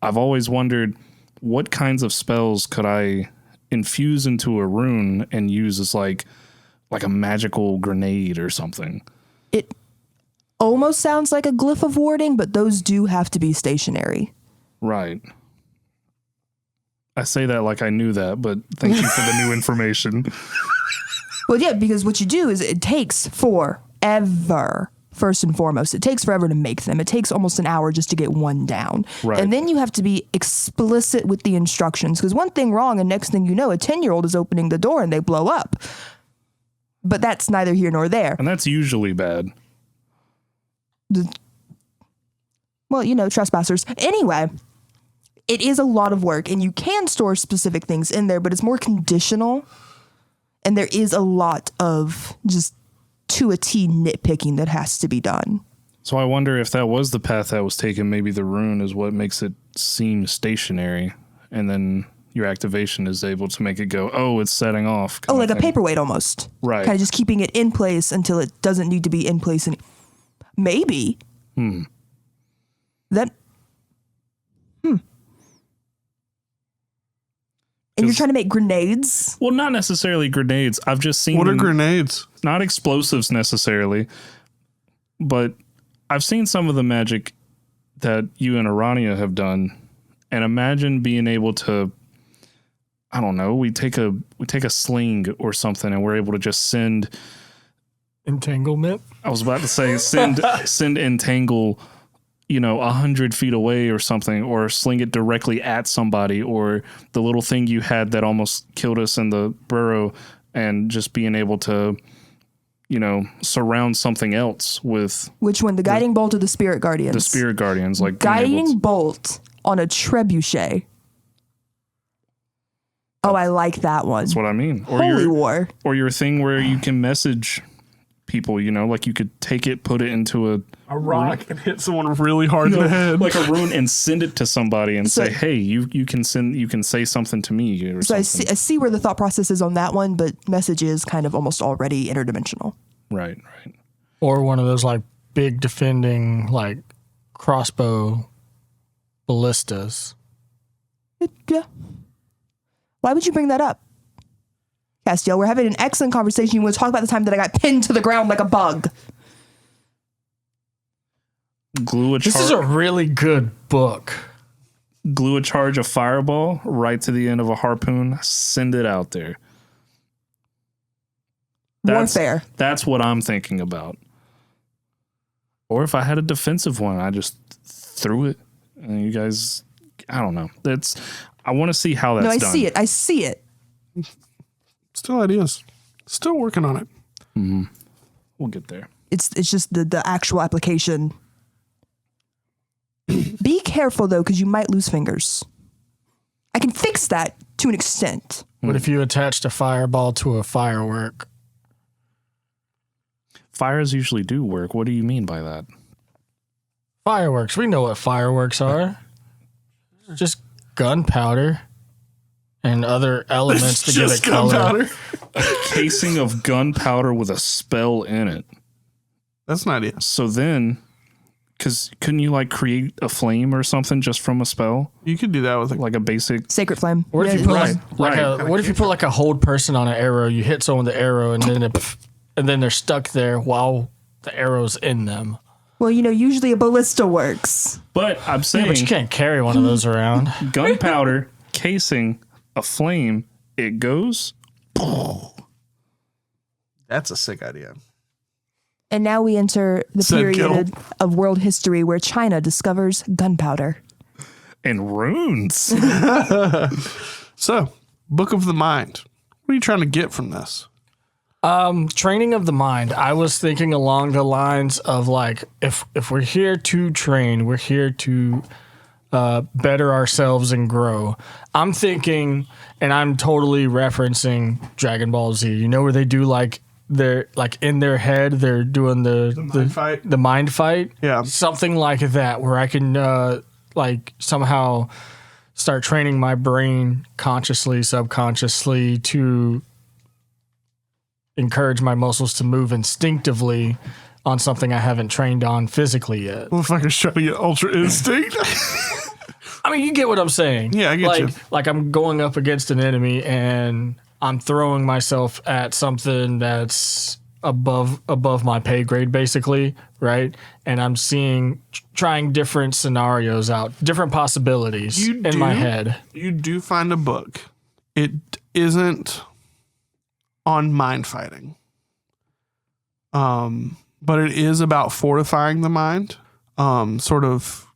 I've always wondered, what kinds of spells could I infuse into a rune and use as like a magical grenade or something? It almost sounds like a glyph of warding, but those do have to be stationary. Right. I say that like I knew that, but thank you for the new information. Well, yeah, because what you do is it takes forever. First and foremost, it takes forever to make them. It takes almost an hour just to get one down. Right. And then you have to be explicit with the instructions, because one thing wrong and next thing you know, a 10-year-old is opening the door and they blow up. But that's neither here nor there. And that's usually bad. Well, you know, trespassers. Anyway, it is a lot of work, and you can store specific things in there, but it's more conditional. And there is a lot of just to a T nitpicking that has to be done. So I wonder if that was the path that was taken. Maybe the rune is what makes it seem stationary, and then your activation is able to make it go, oh, it's setting off. Oh, like a paperweight almost. Right. Kind of just keeping it in place until it doesn't need to be in place. Maybe. That. And you're trying to make grenades? Well, not necessarily grenades. I've just seen What are grenades? Not explosives necessarily, but I've seen some of the magic that you and Arania have done, and imagine being able to, I don't know, we take a sling or something, and we're able to just send Entanglement. I was about to say send entangle, 100 feet away or something, or sling it directly at somebody, or the little thing you had that almost killed us in the burrow, and just being able to, surround something else with. Which one? The guiding bolt or the spirit guardians? The spirit guardians, like guiding bolt on a trebuchet. Oh, I like that one. That's what I mean. Or Holy war. Or your thing where you can message people, like you could take it, put it into a rock and hit someone really hard in the head, like a rune, and send it to somebody and say, hey, you can say something to me. Or so something. I see where the thought process is on that one, but message is kind of almost already interdimensional. Right. Or one of those like big defending like crossbow ballistas. Yeah. Why would you bring that up? Castiel, we're having an excellent conversation. You want to talk about the time that I got pinned to the ground like a bug. This is a really good book. Glue a charge of fireball right to the end of a harpoon. Send it out there. Warfare. That's what I'm thinking about. Or if I had a defensive one, I just threw it. And you guys, I don't know. I want to see how that's done. No, I see it. Still ideas. Still working on it. Mm-hmm. We'll get there. It's just the actual application. Be careful, though, because you might lose fingers. I can fix that to an extent. What if you attached a fireball to a firework? Fires usually do work. What do you mean by that? Fireworks. We know what fireworks are. Just gunpowder and other elements to give it color. A casing of gunpowder with a spell in it. That's an idea. So then, because couldn't you create a flame or something just from a spell? You could do that with like a basic sacred flame. What if you put what if you put like a hold person on an arrow? You hit someone with the arrow and then they're stuck there while the arrow's in them. Well, usually a ballista works. But I'm saying, but you can't carry one of those around. Gunpowder casing a flame, it goes. That's a sick idea. And now we enter the period of world history where China discovers gunpowder. And runes. So, Book of the Mind. What are you trying to get from this? Training of the mind. I was thinking along the lines of if we're here to train, we're here to better ourselves and grow. I'm thinking, and I'm totally referencing Dragon Ball Z. Where they do they're in their head, they're doing the mind fight. Yeah. Something like that, where I can somehow start training my brain consciously, subconsciously to encourage my muscles to move instinctively on something I haven't trained on physically yet. Motherfucker's trying to get Ultra Instinct. I mean, you get what I'm saying. Yeah, I get you. Like I'm going up against an enemy and I'm throwing myself at something that's above my pay grade, basically, right? And I'm trying different scenarios out, different possibilities in my head. You do find a book. It isn't on mind fighting. But it is about fortifying the mind, sort of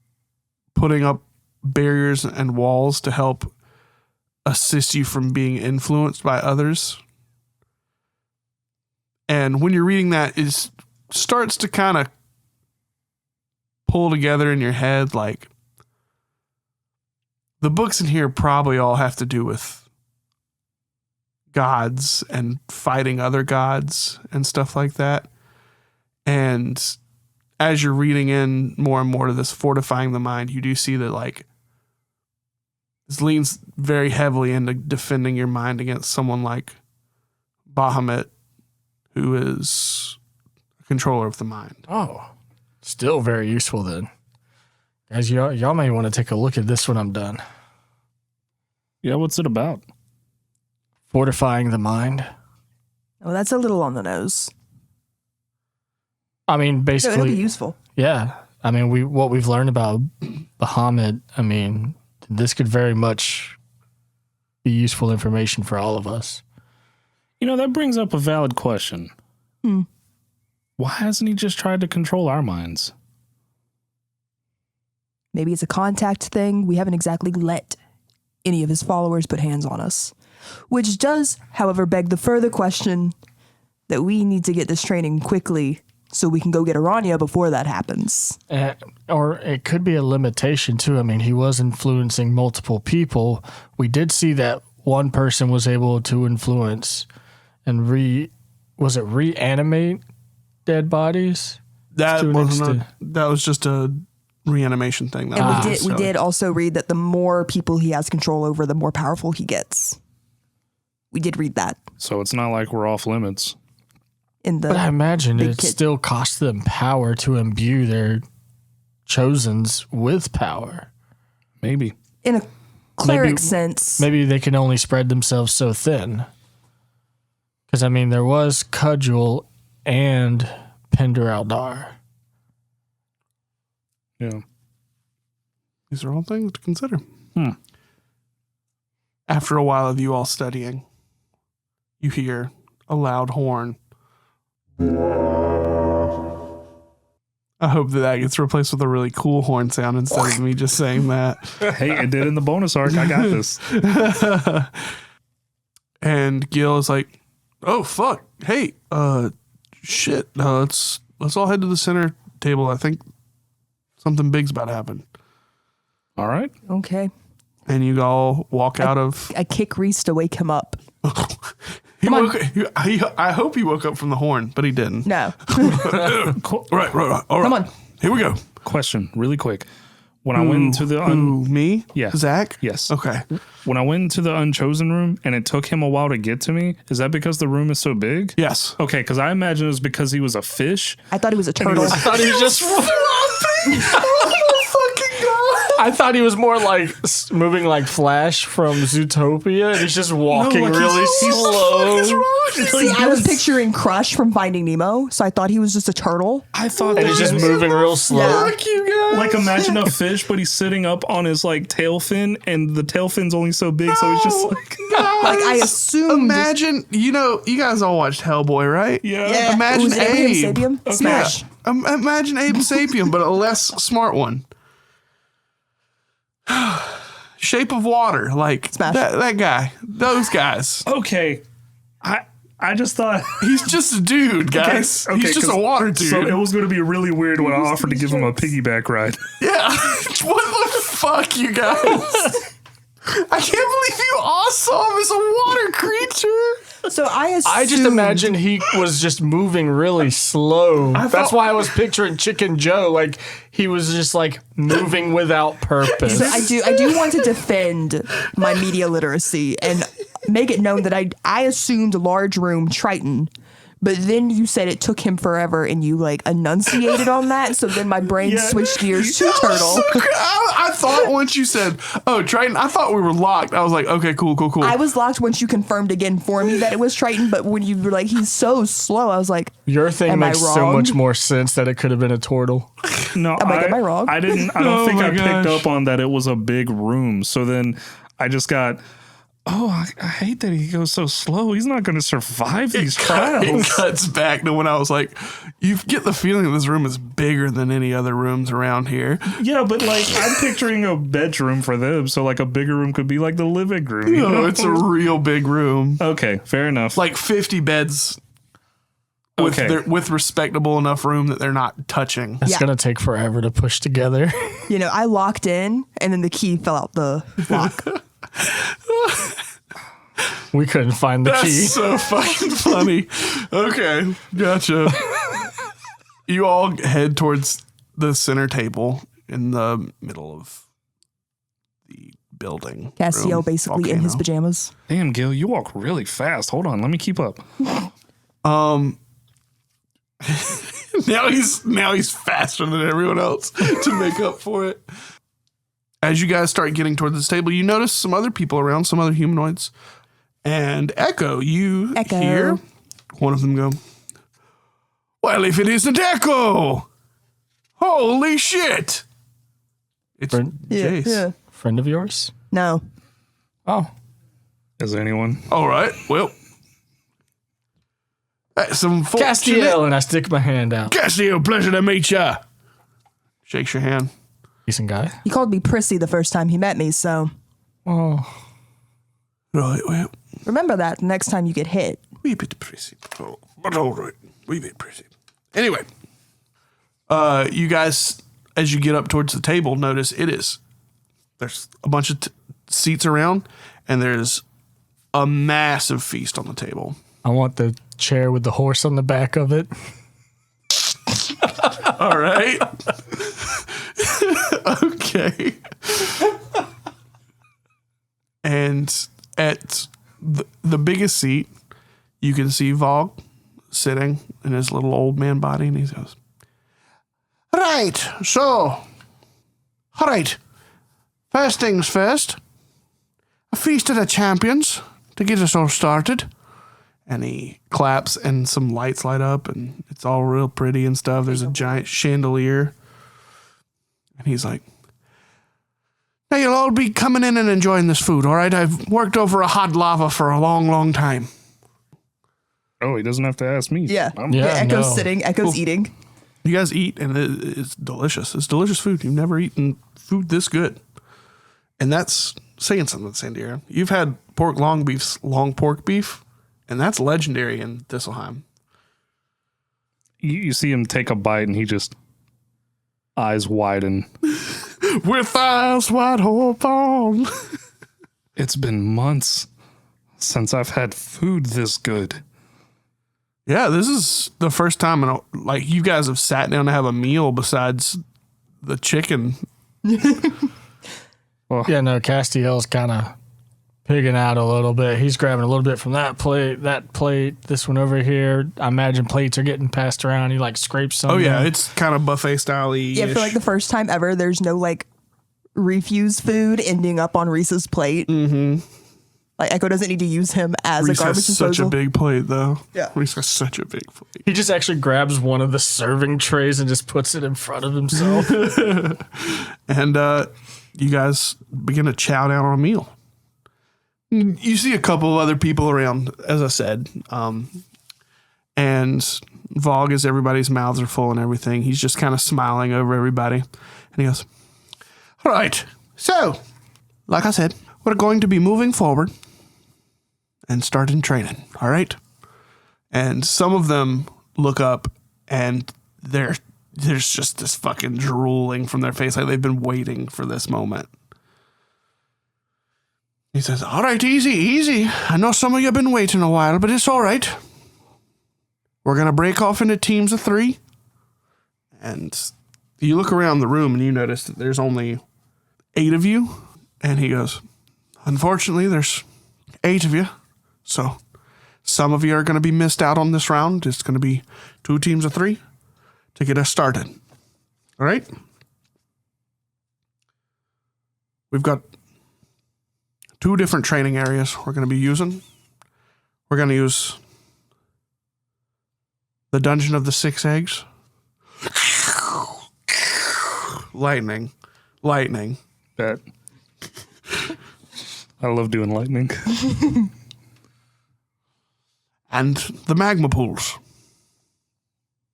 putting up barriers and walls to help assist you from being influenced by others. And when you're reading that, it starts to kind of pull together in your head, the books in here probably all have to do with gods and fighting other gods and stuff like that. And as you're reading in more and more to this fortifying the mind, you do see that like this leans very heavily into defending your mind against someone like Bahamut, who is a controller of the mind. Oh, still very useful then. Guys, y'all may want to take a look at this when I'm done. Yeah, what's it about? Fortifying the mind. Oh, that's a little on the nose. I mean, So it'll be basically, useful. yeah. I mean, what we've learned about Bahamut, I mean, this could very much be useful information for all of us. You know, that brings up a valid question. Why hasn't he just tried to control our minds? Maybe it's a contact thing. We haven't exactly let any of his followers put hands on us. Which does, however, beg the further question that we need to get this training quickly so we can go get Aranya before that happens. Or it could be a limitation too. I mean, he was influencing multiple people. We did see that one person was able to influence and reanimate dead bodies? That To an wasn't extent. that was just a reanimation thing. That And wasn't we necessarily- did also read that the more people he has control over, the more powerful he gets. We did read that So it's not like we're off limits. in the But I imagine big it kid- still costs them power to imbue their chosens with power. Maybe. in a cleric Maybe- sense. Maybe they can only spread themselves so thin. Because, I mean, there was Cudgel and Pender Aldar. Yeah. These are all things to consider. Hmm. After a while of you all studying, you hear a loud horn. I hope that gets replaced with a really cool horn sound instead of me just saying that. Hey, it did in the bonus arc. I got this. And Gil is like, "Oh fuck! Hey, shit! Let's all head to the center table. I think something big's about to happen." All right. Okay. And you all walk out of. I kick Reese to wake him up. I hope he woke up from the horn, but he didn't. No. Right. All right. Come on. Here we go. Question, really quick. When I went into the Who, me? Yeah. Zach? yes, Okay. when I went into the Unchosen room and it took him a while to get to me, is that because the room is so big? Yes. Okay, because I imagine it was because he was a fish. I thought he was a turtle. I thought he was just. I thought he was more like moving like Flash from Zootopia, and he's just walking like really he's- slow. See, I was picturing Crush from Finding Nemo, so I thought he was just a turtle. I thought And that he's just was- moving real slow. Yeah. Fuck you guys. like imagine a fish, but he's sitting up on his like tail fin, and the tail fin's only so big, so he's just like Like, I assumed. Imagine, you guys all watched Hellboy, right? yeah. Imagine Was it Abraham Abe. Sapien? Smash. Yeah. Imagine Abe Sapien, but a less smart one. Shape of Water, like Smash. that guy. Those guys. Okay, I just thought. He's just a dude, guys. Okay, He's just a 'cause- water dude. So it was going to be really weird when I offered to give him a piggyback ride. Yeah. What the fuck, you guys? I can't believe you all saw him as a water creature. So I assumed. I just imagine he was just moving really slow. That's thought- why I was picturing Chicken Joe. Like he was just like moving without purpose. So I do want to defend my media literacy and make it known that I assumed large room Triton, but then you said it took him forever and you like enunciated on that, so then my brain Yeah. switched gears to turtle. I thought once you said, "Oh, Triton," I thought we were locked. I was like, "Okay, cool." I was locked once you confirmed again for me that it was Triton, but when you were like, he's so slow, I was like, Your thing Am I makes so wrong? much more sense that it could have been a turtle. No, Am I wrong? I didn't. I don't Oh think my I picked gosh. up on that. It was a big room. So then I just got. Oh, I hate that he goes so slow. He's not going to survive these It trials. cuts back to when I was like, "You get the feeling that this room is bigger than any other rooms around here." Yeah, but like I'm picturing a bedroom for them, so like a bigger room could be like the living room. You No, know? it's a real big room, Okay, fair enough. like 50 beds. Okay. With respectable enough room that they're not touching. It's Yeah. gonna take forever to push together. you know, I locked in and then the key fell out the lock. We couldn't find the key. That's so fucking funny. Okay, gotcha. You all head towards the center table in the middle of the building. Castiel room, basically in his volcano. pajamas. Damn, Gil, you walk really fast. Hold on, let me keep up. Now he's faster than everyone else to make up for it. As you guys start getting towards this table, you notice some other people around, some other humanoids. And Echo, you hear one of them go, "Well, if it isn't Echo! Holy shit!" It's Jace. Friend of yours? No. Oh. Is there anyone? All right, well. That's some Castiel, and I stick my hand out. Castiel, pleasure to meet ya. Shakes your hand. Decent guy. He called me prissy the first time he met me, so Oh. Right, well, remember that next time you get hit. wee bit prissy. Oh, but all right, wee bit prissy. Anyway, you guys, as you get up towards the table, notice there's a bunch of seats around, and there's a massive feast on the table. I want the chair with the horse on the back of it. All right. Okay. And at the biggest seat, you can see Vogue sitting in his little old man body, and he goes, "Right, so, all right, first things first, a feast of the champions to get us all started." And he claps, and some lights light up, and it's all real pretty and stuff. There's a giant chandelier. And he's like, "Now you'll all be coming in and enjoying this food, all right? I've worked over a hot lava for a long, long time." Oh, he doesn't have to ask me. Yeah. Yeah, Echo's no. sitting, Echo's eating. You guys eat, and it's delicious. It's delicious food. You've never eaten food this good. And that's saying something, Sandira. You've had long pork beef, and that's legendary in Thistleheim. You see him take a bite, and he just eyes widen. With eyes wide open. It's been months since I've had food this good. Yeah, this is the first time, like, you guys have sat down to have a meal besides the chicken. Yeah, no, Castiel's kind of pigging out a little bit. He's grabbing a little bit from that plate, this one over here. I imagine plates are getting passed around. He, like, scrapes some. Oh, yeah, it's kind of buffet style-y. Yeah, for like the first time ever, there's no like refuse food ending up on Reese's plate. Mm-hmm. Like Echo doesn't need to use him as Reese a garbage has disposal. such a big plate, though. Yeah. Reese has such a big plate. He just actually grabs one of the serving trays and just puts it in front of himself. And you guys begin to chow down on a meal. You see a couple of other people around, as I said. And Vogue, as everybody's mouths are full and everything, he's just kind of smiling over everybody. And he goes, "All right, so, like I said, we're going to be moving forward and starting training, all right?" And some of them look up, and there's just this fucking drooling from their face, like they've been waiting for this moment. He says, "All right, easy. I know some of you have been waiting a while, but it's all right. We're going to break off into teams of 3. And you look around the room and you notice that there's only 8 of you. And he goes, "Unfortunately, there's 8 of you. So some of you are going to be missed out on this round. It's going to be 2 teams of 3 to get us started. All right? We've got 2 different training areas we're going to be using. We're going to use the Dungeon of the 6 Eggs. Lightning. That I love doing lightning. And the magma pools.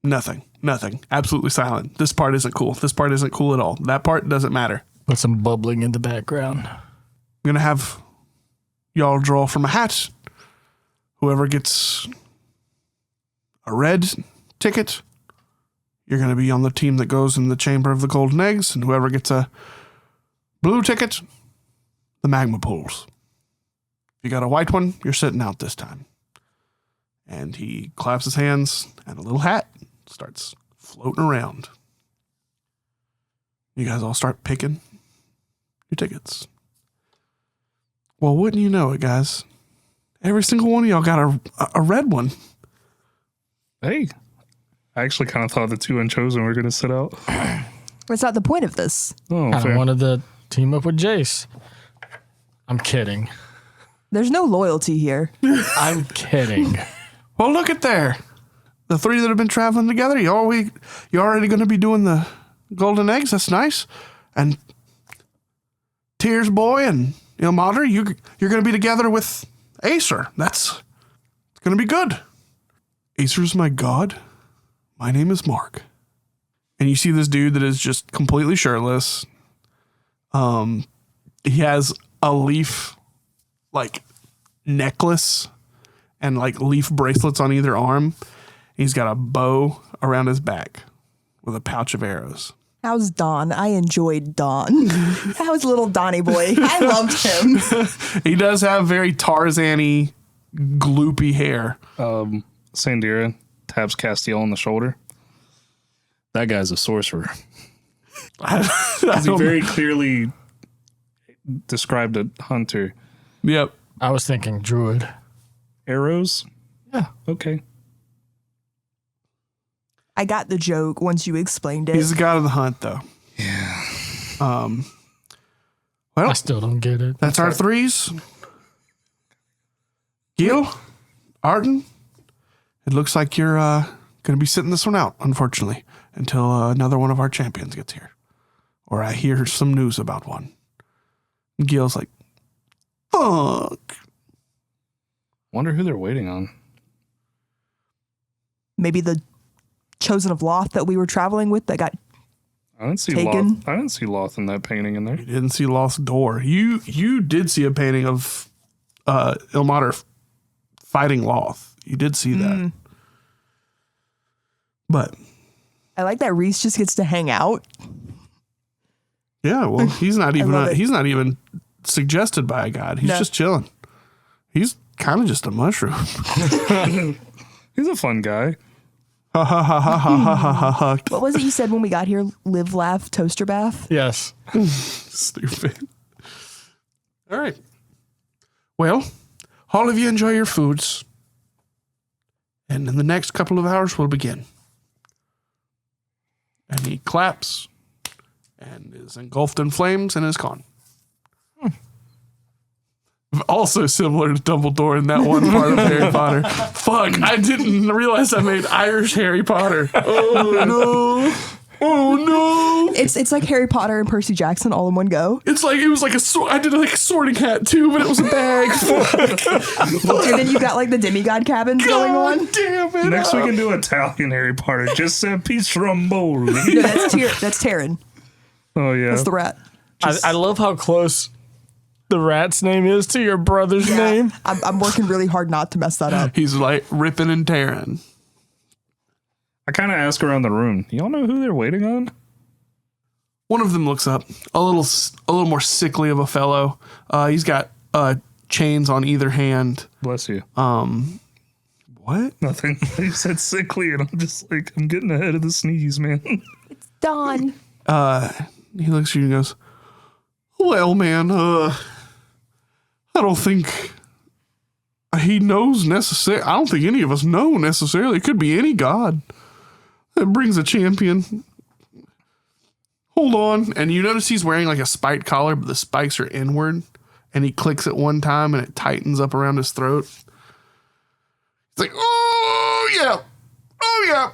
Nothing. Absolutely silent. This part isn't cool. This part isn't cool at all. That part doesn't matter. Put some bubbling in the background. I'm going to have y'all draw from a hat. Whoever gets a red ticket, you're going to be on the team that goes in the Chamber of the Golden Eggs. And whoever gets a blue ticket, the magma pools. If you got a white one, you're sitting out this time." And he claps his hands, and a little hat starts floating around. You guys all start picking your tickets. Well, wouldn't you know it, guys? Every single one of y'all got a red one. Hey, I actually kind of thought the two Unchosen were going to sit out. That's not the point of this. Oh, I fair. wanted to team up with Jace. I'm kidding. There's no loyalty here. I'm kidding. Well, look at there. The three that have been traveling together, you already going to be doing the golden eggs. That's nice. And Tears Boy and Ilmater, you're going to be together with Acer. It's going to be good. Acer's my god. My name is Mark. And you see this dude that is just completely shirtless. He has a leaf like necklace and like leaf bracelets on either arm. He's got a bow around his back with a pouch of arrows. How's Don? I enjoyed Don. How's little Donnie boy? I loved him. He does have very Tarzan-y, gloopy hair. Sandira taps Castiel on the shoulder. That guy's a sorcerer. He very clearly described a hunter. Yep. I was thinking druid. Arrows? Yeah. Okay. I got the joke once you explained it. He's the god of the hunt, though. Yeah. Well, I still don't get it. that's our threes. Gil, Arden, it looks like you're going to be sitting this one out, unfortunately, until another one of our champions gets here. Or I hear some news about one. And Gil's like, fuck. Wonder who they're waiting on. Maybe the Chosen of Loth that we were traveling with that got I didn't see taken. Loth. I didn't see Loth in that painting in there. You didn't see Lost Door. You did see a painting of Ilmater fighting Loth. You did see that. But I like that Reese just gets to hang out. yeah, well, he's not love it. he's not even suggested by a god. He's No. just chilling. He's kind of just a mushroom. He's a fun guy. Ha ha ha ha ha ha ha ha ha. What was it you said when we got here? Live, laugh, toaster bath? Yes. Stupid. All right. Well, all of you enjoy your foods. And in the next couple of hours, we'll begin. And he claps and is engulfed in flames and is gone. Also similar to Dumbledore in that one part of Harry Potter. Fuck, I didn't realize I made Irish Harry Potter. Oh no. Oh no. It's like Harry Potter and Percy Jackson all in one go. It was like I did like a sorting hat too, but it was a bag. And then you got like the demigod cabins going on. God damn it. Next we can do Italian Harry Potter. Giuseppe Stromboli. No, that's Taryn. Oh yeah. That's the rat. I love how close the rat's name is to your brother's name. I'm working really hard not to mess that up. He's like ripping and tearing. I kind of ask around the room. Y'all know who they're waiting on? One of them looks up, a little more sickly of a fellow. He's got chains on either hand. Bless you. What? Nothing. You said sickly, and I'm just like, I'm getting ahead of the sneeze, man. Don. He looks at you and goes, "Well, man, I don't think he knows necessarily. I don't think any of us know necessarily. It could be any god that brings a champion. Hold on." And you notice he's wearing like a spiked collar, but the spikes are inward. And he clicks it one time and it tightens up around his throat. It's like, oh, yeah. Oh, yeah.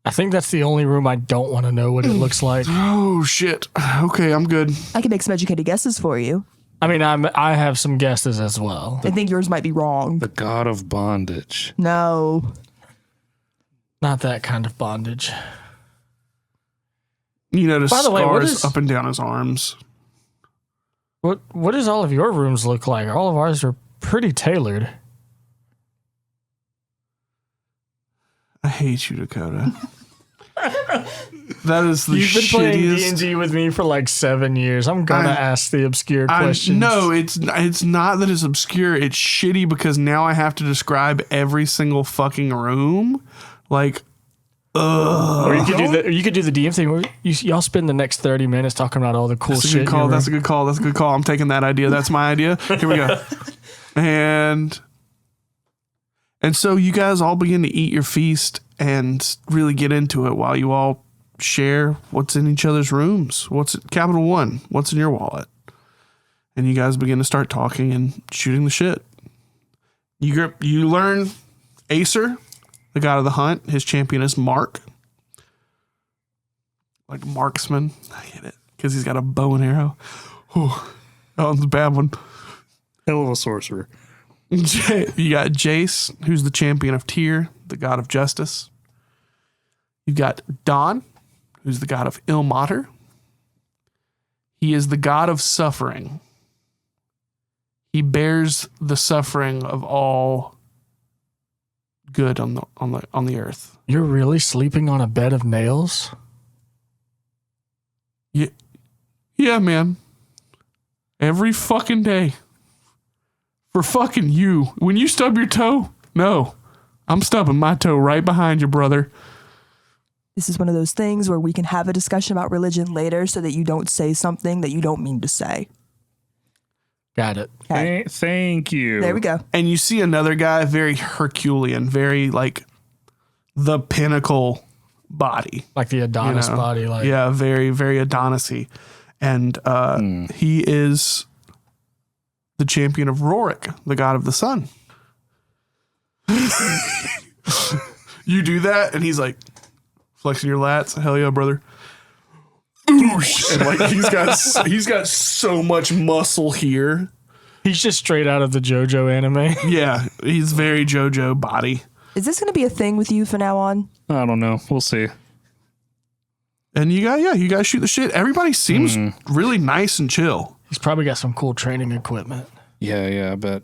I think that's the only room I don't want to know what it looks like. Oh, shit. Okay, I'm good. I can make some educated guesses for you. I mean, I have some guesses as well. I think yours might be wrong. The god of bondage. No. Not that kind of bondage. You notice By the way, what scars is- up and down his arms. What does all of your rooms look like? All of ours are pretty tailored. I hate you, Dakota. That is the You've been playing shittiest. D&D with me for like 7 years. I'm gonna ask the obscure questions. No, it's not that it's obscure. It's shitty because now I have to describe every single fucking room. Like, Or you could do the DM thing where y'all spend the next 30 minutes talking about all the cool That's a shit. good call. That's a good call. That's a good call. I'm taking that idea. That's my idea. Here we go. And so you guys all begin to eat your feast and really get into it while you all share what's in each other's rooms. What's Capital One? What's in your wallet? And you guys begin to start talking and shooting the shit. You learn Acer, the god of the hunt. His champion is Mark. Like marksman. I get it. Because he's got a bow and arrow. Whew. That one's a bad one. Hell of a sorcerer. You got Jace, who's the champion of Tyr, the god of justice. You've got Don, who's the god of Ilmater. He is the god of suffering. He bears the suffering of all good on the earth. You're really sleeping on a bed of nails? Yeah, man. Every fucking day. For fucking you. When you stub your toe, no. I'm stubbing my toe right behind you, brother. This is one of those things where we can have a discussion about religion later so that you don't say something that you don't mean to say. Got it. Okay. Thank you. There we go. And you see another guy, very Herculean, very like the pinnacle body. Like the Adonis body. Like Yeah, very, very Adonis-y. And he is the champion of Rorik, the god of the sun. You do that, and he's like flexing your lats. Hell yeah, brother. Oosh. And like he's got so much muscle here. He's just straight out of the JoJo anime. Yeah, he's very JoJo body. Is this going to be a thing with you from now on? I don't know. We'll see. And you guys shoot the shit. Everybody seems really nice and chill. He's probably got some cool training equipment. Yeah, I bet.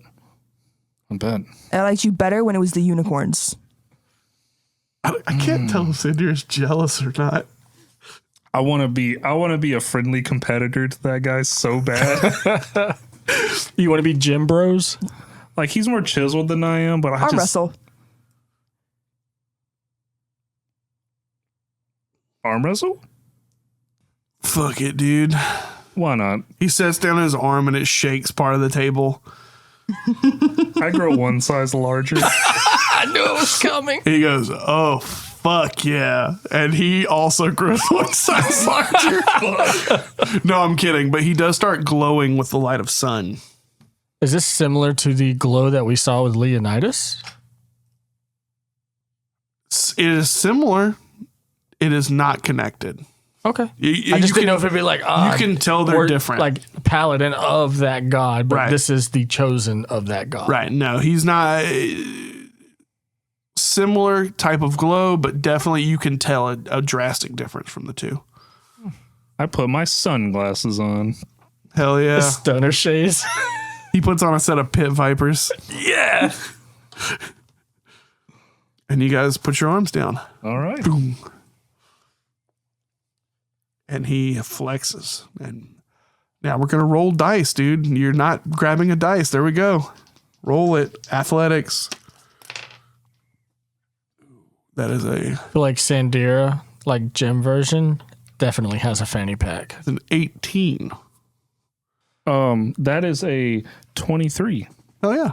I liked you better when it was the unicorns. I can't tell if Sandier's jealous or not. I want to be a friendly competitor to that guy so bad. You want to be gym bros? Like he's more chiseled than I am, but Arm wrestle. Arm wrestle? Fuck it, dude. Why not? He sets down his arm and it shakes part of the table. I grow one size larger. I knew it was coming. He goes, oh, fuck yeah. And he also grows one size larger. No, I'm kidding. But he does start glowing with the light of sun. Is this similar to the glow that we saw with Leonidas? It is similar. It is not connected. Okay. I just didn't know if it'd be like, you can tell they're different. Like paladin of that god, but Right. this is the chosen of that god. Right. No, he's not. Similar type of glow, but definitely you can tell a drastic difference from the two. I put my sunglasses on. Hell yeah. Stunner shades. He puts on a set of pit vipers. Yeah. And you guys put your arms down. All right. Boom. And he flexes. And now we're going to roll dice, dude. You're not grabbing a dice. There we go. Roll it. Athletics. That is I feel like Sandira, like gym version, definitely has a fanny pack. an 18. That is a 23. Oh, yeah.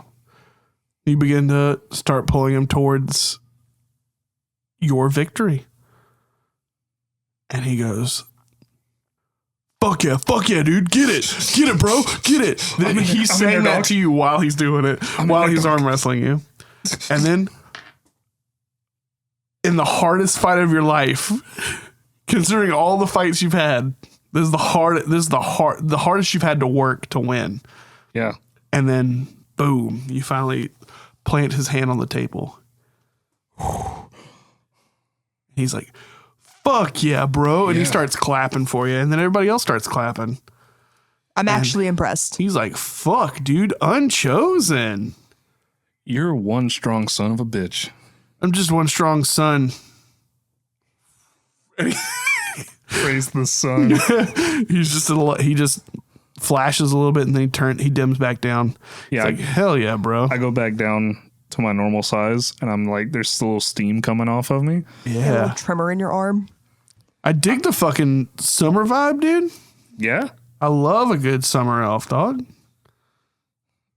You begin to start pulling him towards your victory. And he goes, fuck yeah, dude. Get it, bro. Get it. He's saying that to you while he's doing it, while he's arm wrestling you. And then, in the hardest fight of your life, considering all the fights you've had, this is the hardest you've had to work to win. Yeah. And then, boom, you finally plant his hand on the table. He's like, fuck yeah, bro. And he starts clapping for you. And then everybody else starts clapping. I'm actually impressed. He's like, fuck, dude, unchosen. You're one strong son of a bitch. I'm just one strong son. Praise the sun. He just flashes a little bit and then he dims back down. Yeah. It's like, hell yeah, bro. I go back down to my normal size, and I'm like, there's still steam coming off of me. A Yeah. little tremor in your arm. I dig the fucking summer vibe, dude. Yeah. I love a good summer elf, dog.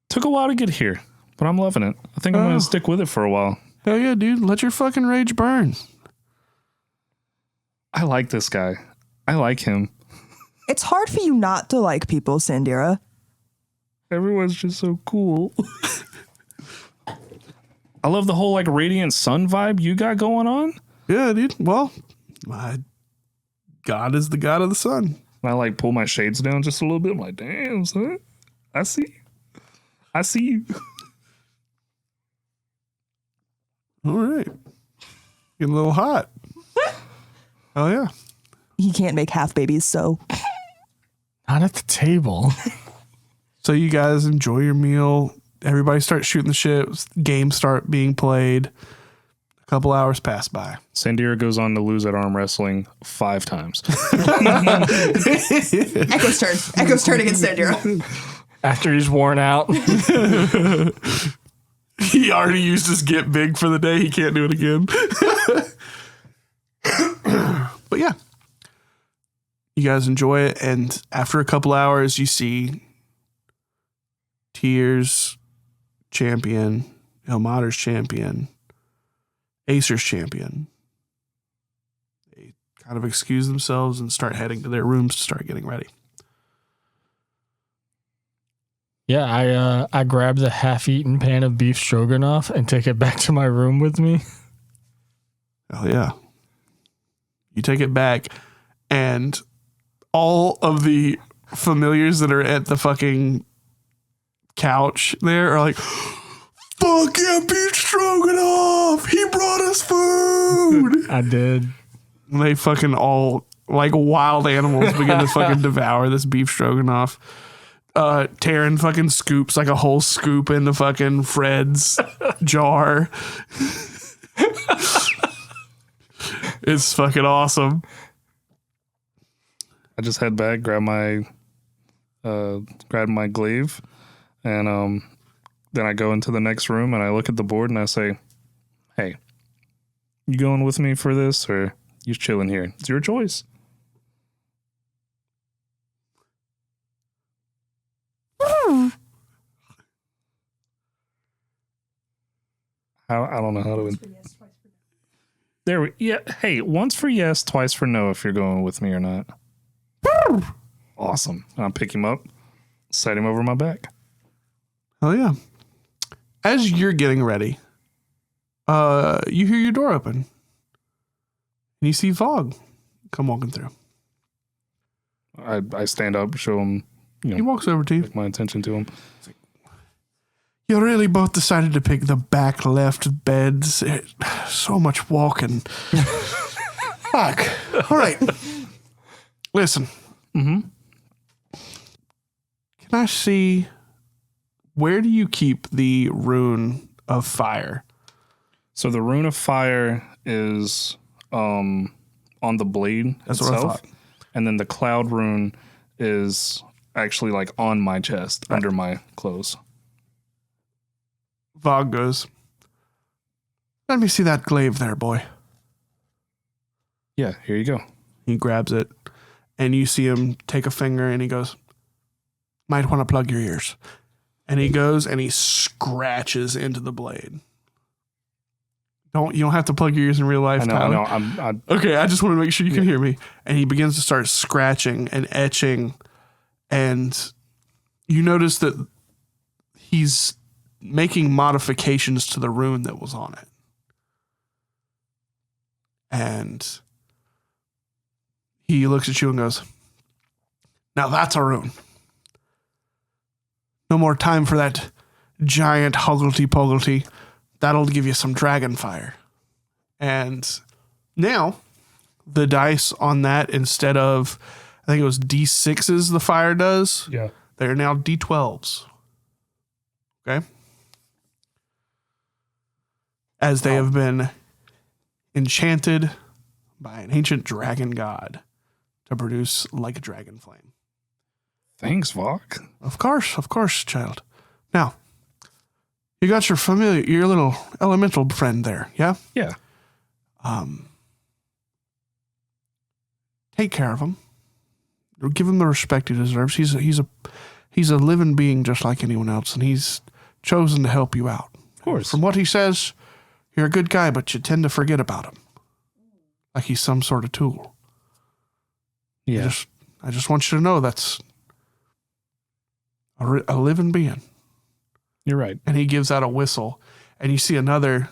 Took a while to get here, but I'm loving it. I think I'm going Oh. to stick with it for a while. Hell yeah, dude. Let your fucking rage burn. I like this guy. I like him. It's hard for you not to like people, Sandira. Everyone's just so cool. I love the whole like radiant sun vibe you got going on. Yeah, dude. Well, my God is the God of the sun. And I like pull my shades down just a little bit. I'm like, damn, son. I see you. All right. Getting a little hot. Oh, yeah. He can't make half babies, so Not at the table. So you guys enjoy your meal. Everybody starts shooting the shit. Games start being played. A couple hours pass by. Sandira goes on to lose at arm wrestling 5 times. Echo's turn. Echo's turn against Sandira. After he's worn out. He already used his get big for the day. He can't do it again. But yeah. You guys enjoy it. And after a couple hours, you see Tyr's champion, Ilmater's champion, Acer's champion. They kind of excuse themselves and start heading to their rooms to start getting ready. Yeah, I grab the half-eaten pan of beef stroganoff and take it back to my room with me. Oh, yeah. You take it back, and all of the familiars that are at the fucking couch there are like, fuck yeah, beef stroganoff! He brought us food! I did. And they fucking all, like wild animals, begin to fucking devour this beef stroganoff. Taryn fucking scoops like a whole scoop into fucking Fred's jar. It's fucking awesome. I just head back, grab my glaive, and then I go into the next room and I look at the board and I say, "Hey, you going with me for this, or you chilling here? It's your choice." I don't know how to. There we. Yeah. Hey, once for yes, twice for no. If you're going with me or not. Awesome. And I'll pick him up, set him over my back. Oh yeah. As you're getting ready, you hear your door open. And you see Vogue come walking through. I stand up, show him, He walks over to you. make my attention to him. You really both decided to pick the back left beds. So much walking. Fuck. All right. Listen. Mm-hmm. Can I see, where do you keep the rune of fire? So the rune of fire is on the blade That's what I itself, thought. and then the cloud rune is actually like on my chest, under my clothes. Vogue goes, let me see that glaive there, boy. Yeah, here you go. He grabs it, and you see him take a finger, and he goes, might want to plug your ears. And he goes, and he scratches into the blade. You don't have to plug your ears in real life, I know. Tyler. Okay, I just want to make sure you can hear me. And he begins to start scratching and etching, and you notice that he's making modifications to the rune that was on it. And he looks at you and goes, now that's a rune. No more time for that giant hogglety-pogglety. That'll give you some dragon fire. And now the dice on that, instead of, I think it was D6s the fire does, Yeah. they're now D12s. Okay? As they have been enchanted by an ancient dragon god to produce like a dragon flame. Thanks, Vok. Of course, child. Now, You got your little elemental friend there, yeah? Yeah. Take care of him. Give him the respect he deserves. He's a living being just like anyone else, and he's chosen to help you out. Of course. From what he says, you're a good guy, but you tend to forget about him. Like he's some sort of tool. Yeah. I just want you to know that's a living being. You're right. And he gives out a whistle, and you see another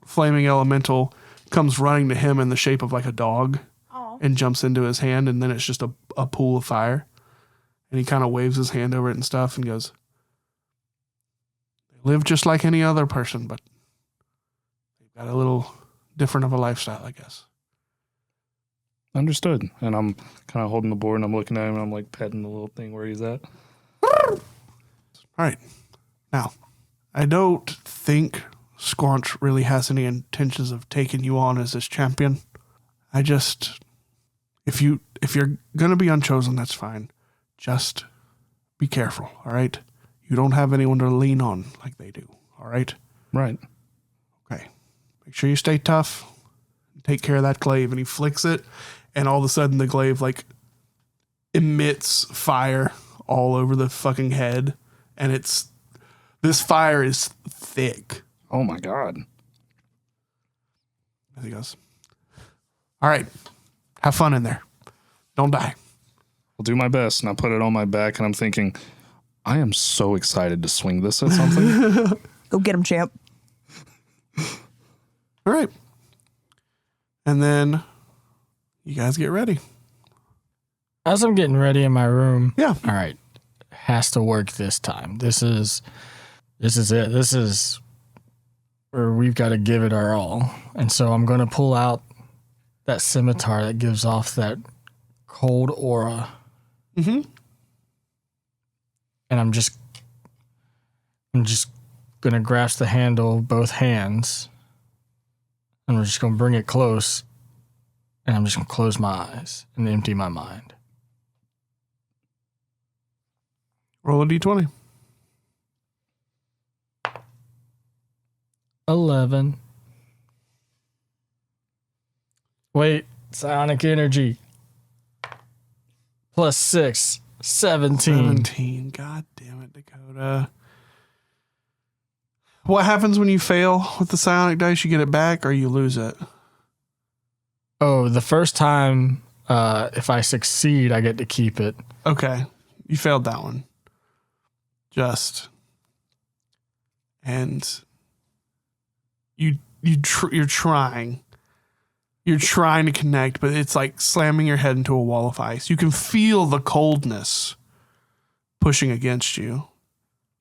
flaming elemental comes running to him in the shape of like a dog and jumps into his hand, and then it's just a pool of fire. And he kind of waves his hand over it and stuff and goes, they live just like any other person, but they've got a little different of a lifestyle, I guess. Understood. And I'm kind of holding the board and I'm looking at him and I'm like petting the little thing where he's at. All right. Now, I don't think Squanch really has any intentions of taking you on as his champion. I just, if you're going to be unchosen, that's fine. Just be careful, all right? You don't have anyone to lean on like they do, all right? Right. Okay. Make sure you stay tough. Take care of that glaive. And he flicks it, and all of a sudden the glaive, like, emits fire all over the fucking head. And this fire is thick. Oh, my God. As he goes, all right, have fun in there. Don't die. I'll do my best. And I put it on my back and I'm thinking, I am so excited to swing this at something. Go get him, champ. All right. And then you guys get ready. As I'm getting ready in my room. Yeah. All right. Has to work this time. This is it. This is where we've got to give it our all. And so I'm going to pull out that scimitar that gives off that cold aura. Mm-hmm. And I'm just going to grasp the handle with both hands. And we're just going to bring it close. And I'm just going to close my eyes and empty my mind. Roll a d20. 11. Wait, psionic energy. Plus 6. 17. 17. God damn it, Dakota. What happens when you fail with the psionic dice? You get it back or you lose it? Oh, the first time, if I succeed, I get to keep it. Okay. You failed that one. And you're trying. You're trying to connect, but it's like slamming your head into a wall of ice. You can feel the coldness pushing against you.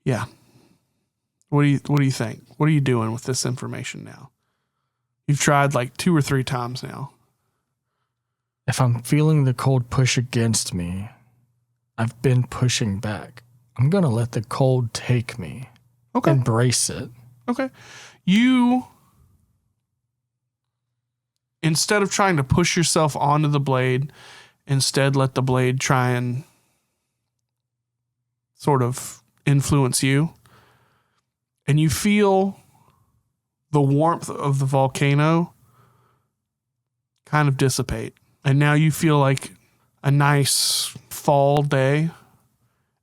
Yeah. What do you think? What are you doing with this information now? You've tried like 2 or 3 times now. If I'm feeling the cold push against me, I've been pushing back. I'm going to let the cold take me. Okay. Embrace it. Okay. You, instead of trying to push yourself onto the blade, instead let the blade try and sort of influence you. And you feel the warmth of the volcano kind of dissipate. And now you feel like a nice fall day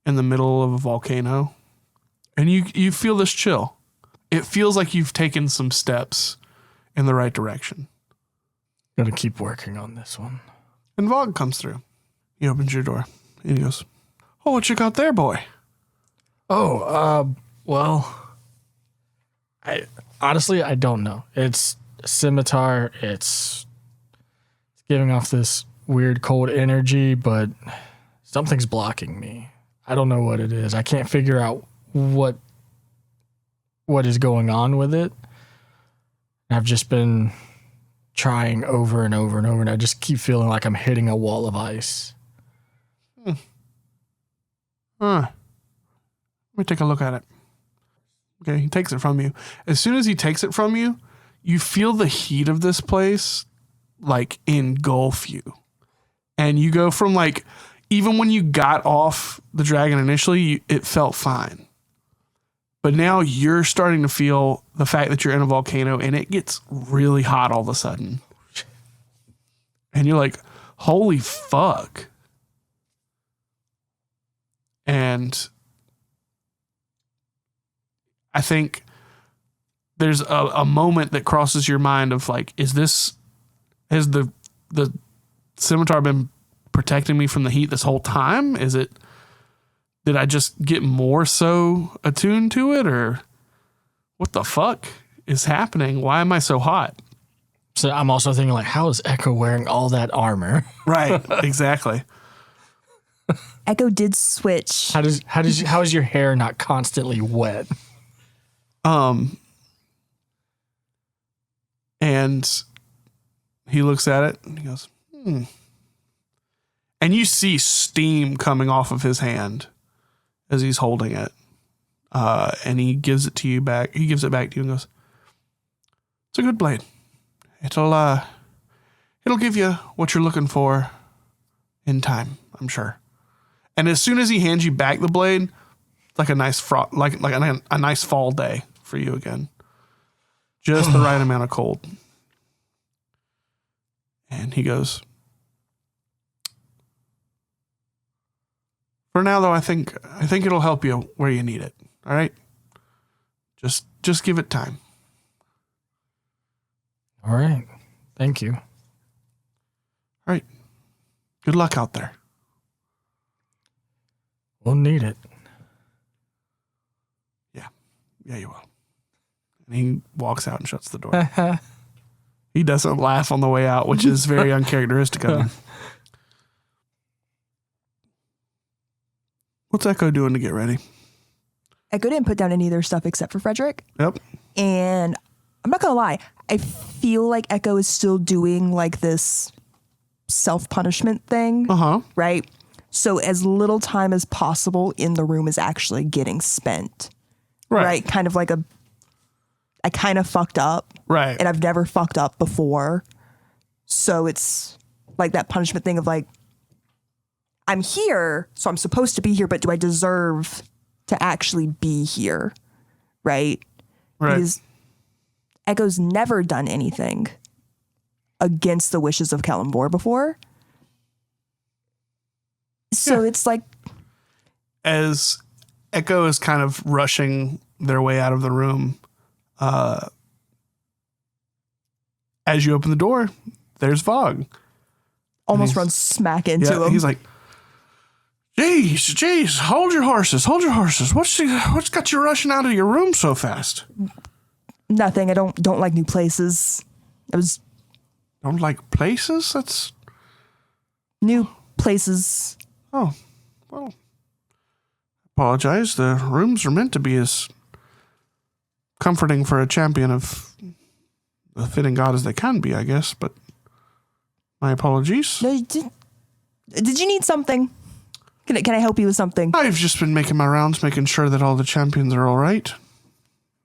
in the middle of a volcano. And you feel this chill. It feels like you've taken some steps in the right direction. Gotta keep working on this one. And Vogue comes through. He opens your door. And he goes, oh, what you got there, boy? Oh, well, I honestly don't know. It's a scimitar. It's giving off this weird cold energy, but something's blocking me. I don't know what it is. I can't figure out what is going on with it. I've just been trying over and over and over, and I just keep feeling like I'm hitting a wall of ice. Let me take a look at it. Okay, he takes it from you. As soon as he takes it from you, you feel the heat of this place like engulf you. And you go from like, even when you got off the dragon initially, it felt fine. But now you're starting to feel the fact that you're in a volcano and it gets really hot all of a sudden. And you're like, holy fuck. And I think there's a moment that crosses your mind of like, has the scimitar been protecting me from the heat this whole time? Did I just get more so attuned to it, or what the fuck is happening? Why am I so hot? So I'm also thinking like, how is Echo wearing all that armor? Right. Exactly. Echo did switch. How is your hair not constantly wet? And he looks at it and he goes, And you see steam coming off of his hand as he's holding it. And he gives it to you back. He gives it back to you and goes, it's a good blade. It'll give you what you're looking for in time, I'm sure. And as soon as he hands you back the blade, it's like a nice a nice fall day for you again. Just the right amount of cold. And he goes, for now though, I think it'll help you where you need it. All right? Just give it time. All right. Thank you. All right. Good luck out there. We'll need it. Yeah, you will. And he walks out and shuts the door. He doesn't laugh on the way out, which is very uncharacteristic of him. What's Echo doing to get ready? Echo didn't put down any of their stuff except for Frederick. Yep. And I'm not going to lie. I feel like Echo is still doing like this self-punishment thing. Uh-huh. Right? So as little time as possible in the room is actually getting spent. Right? Kind of like I kind of fucked up. Right. And I've never fucked up before. So it's like that punishment thing of like, I'm here, so I'm supposed to be here, but do I deserve to actually be here? Right? Because Echo's never done anything against the wishes of Kellenbor before. So it's like, as Echo is kind of rushing their way out of the room, as you open the door, there's Vogue. almost runs smack into him. He's like, Jeez, hold your horses. What's got you rushing out of your room so fast? Nothing. I don't like new places. Don't like places? That's new places. Oh, well, apologize. The rooms are meant to be as comforting for a champion of the fitting god as they can be, I guess, but my apologies. No, did you need something? Can I help you with something? I've just been making my rounds, making sure that all the champions are all right.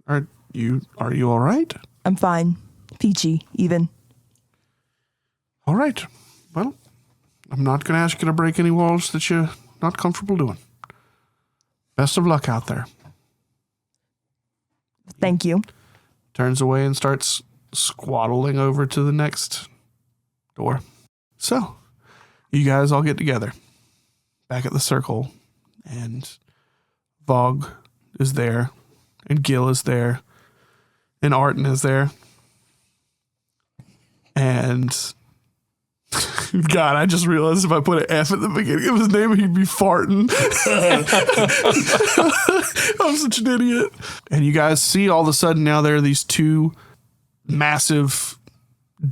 Are you all right? I'm fine. Peachy, even. All right. Well, I'm not going to ask you to break any walls that you're not comfortable doing. Best of luck out there. Thank you. Turns away and starts squaddling over to the next door. So, you guys all get together back at the circle, and Vogue is there, and Gil is there, and Arton is there. And God, I just realized if I put an F at the beginning of his name, he'd be farting. I'm such an idiot. And you guys see all of a sudden now there are these two massive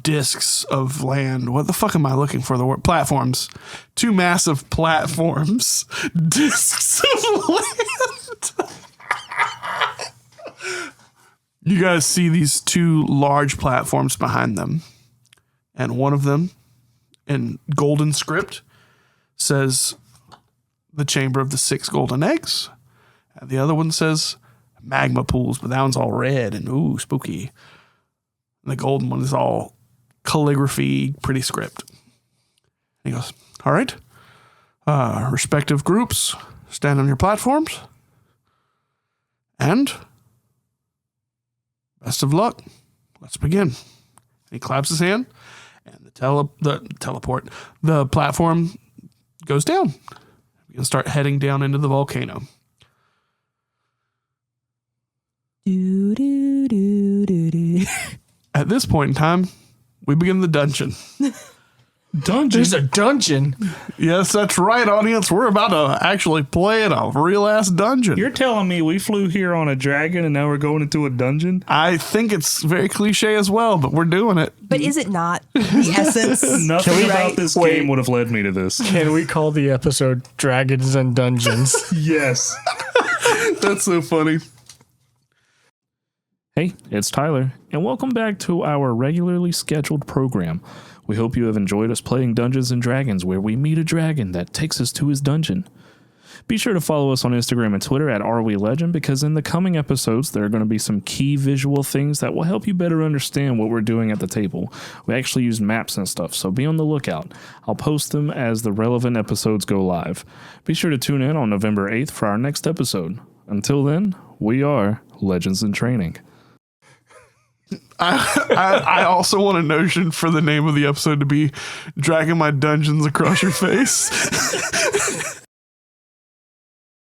discs of land. What the fuck am I looking for? The word platforms. Two massive platforms. Discs of land. You guys see these two large platforms behind them. And one of them, in golden script, says the Chamber of the Six Golden Eggs. And the other one says magma pools, but that one's all red and ooh, spooky. And the golden one is all calligraphy, pretty script. And he goes, all right, respective groups, stand on your platforms. And best of luck. Let's begin. He claps his hand, and the platform goes down. We can start heading down into the volcano. Do, do, do, do, do. At this point in time, we begin the dungeon. There's a dungeon. Yes, that's right, audience. We're about to actually play in a real-ass dungeon. You're telling me we flew here on a dragon and now we're going into a dungeon? I think it's very cliche as well, but we're doing it. But is it not the essence? Nothing about Right? this Wait. game would have led me to this. Can we call the episode Dragons and Dungeons? Yes. That's so funny. Hey, it's Tyler, and welcome back to our regularly scheduled program. We hope you have enjoyed us playing Dungeons and Dragons, where we meet a dragon that takes us to his dungeon. Be sure to follow us on Instagram and Twitter at RWeLegend, because in the coming episodes, there are going to be some key visual things that will help you better understand what we're doing at the table. We actually use maps and stuff, so be on the lookout. I'll post them as the relevant episodes go live. Be sure to tune in on November 8th for our next episode. Until then, we are Legends in Training. I also want a notion for the name of the episode to be Dragging My Dungeons Across Your Face.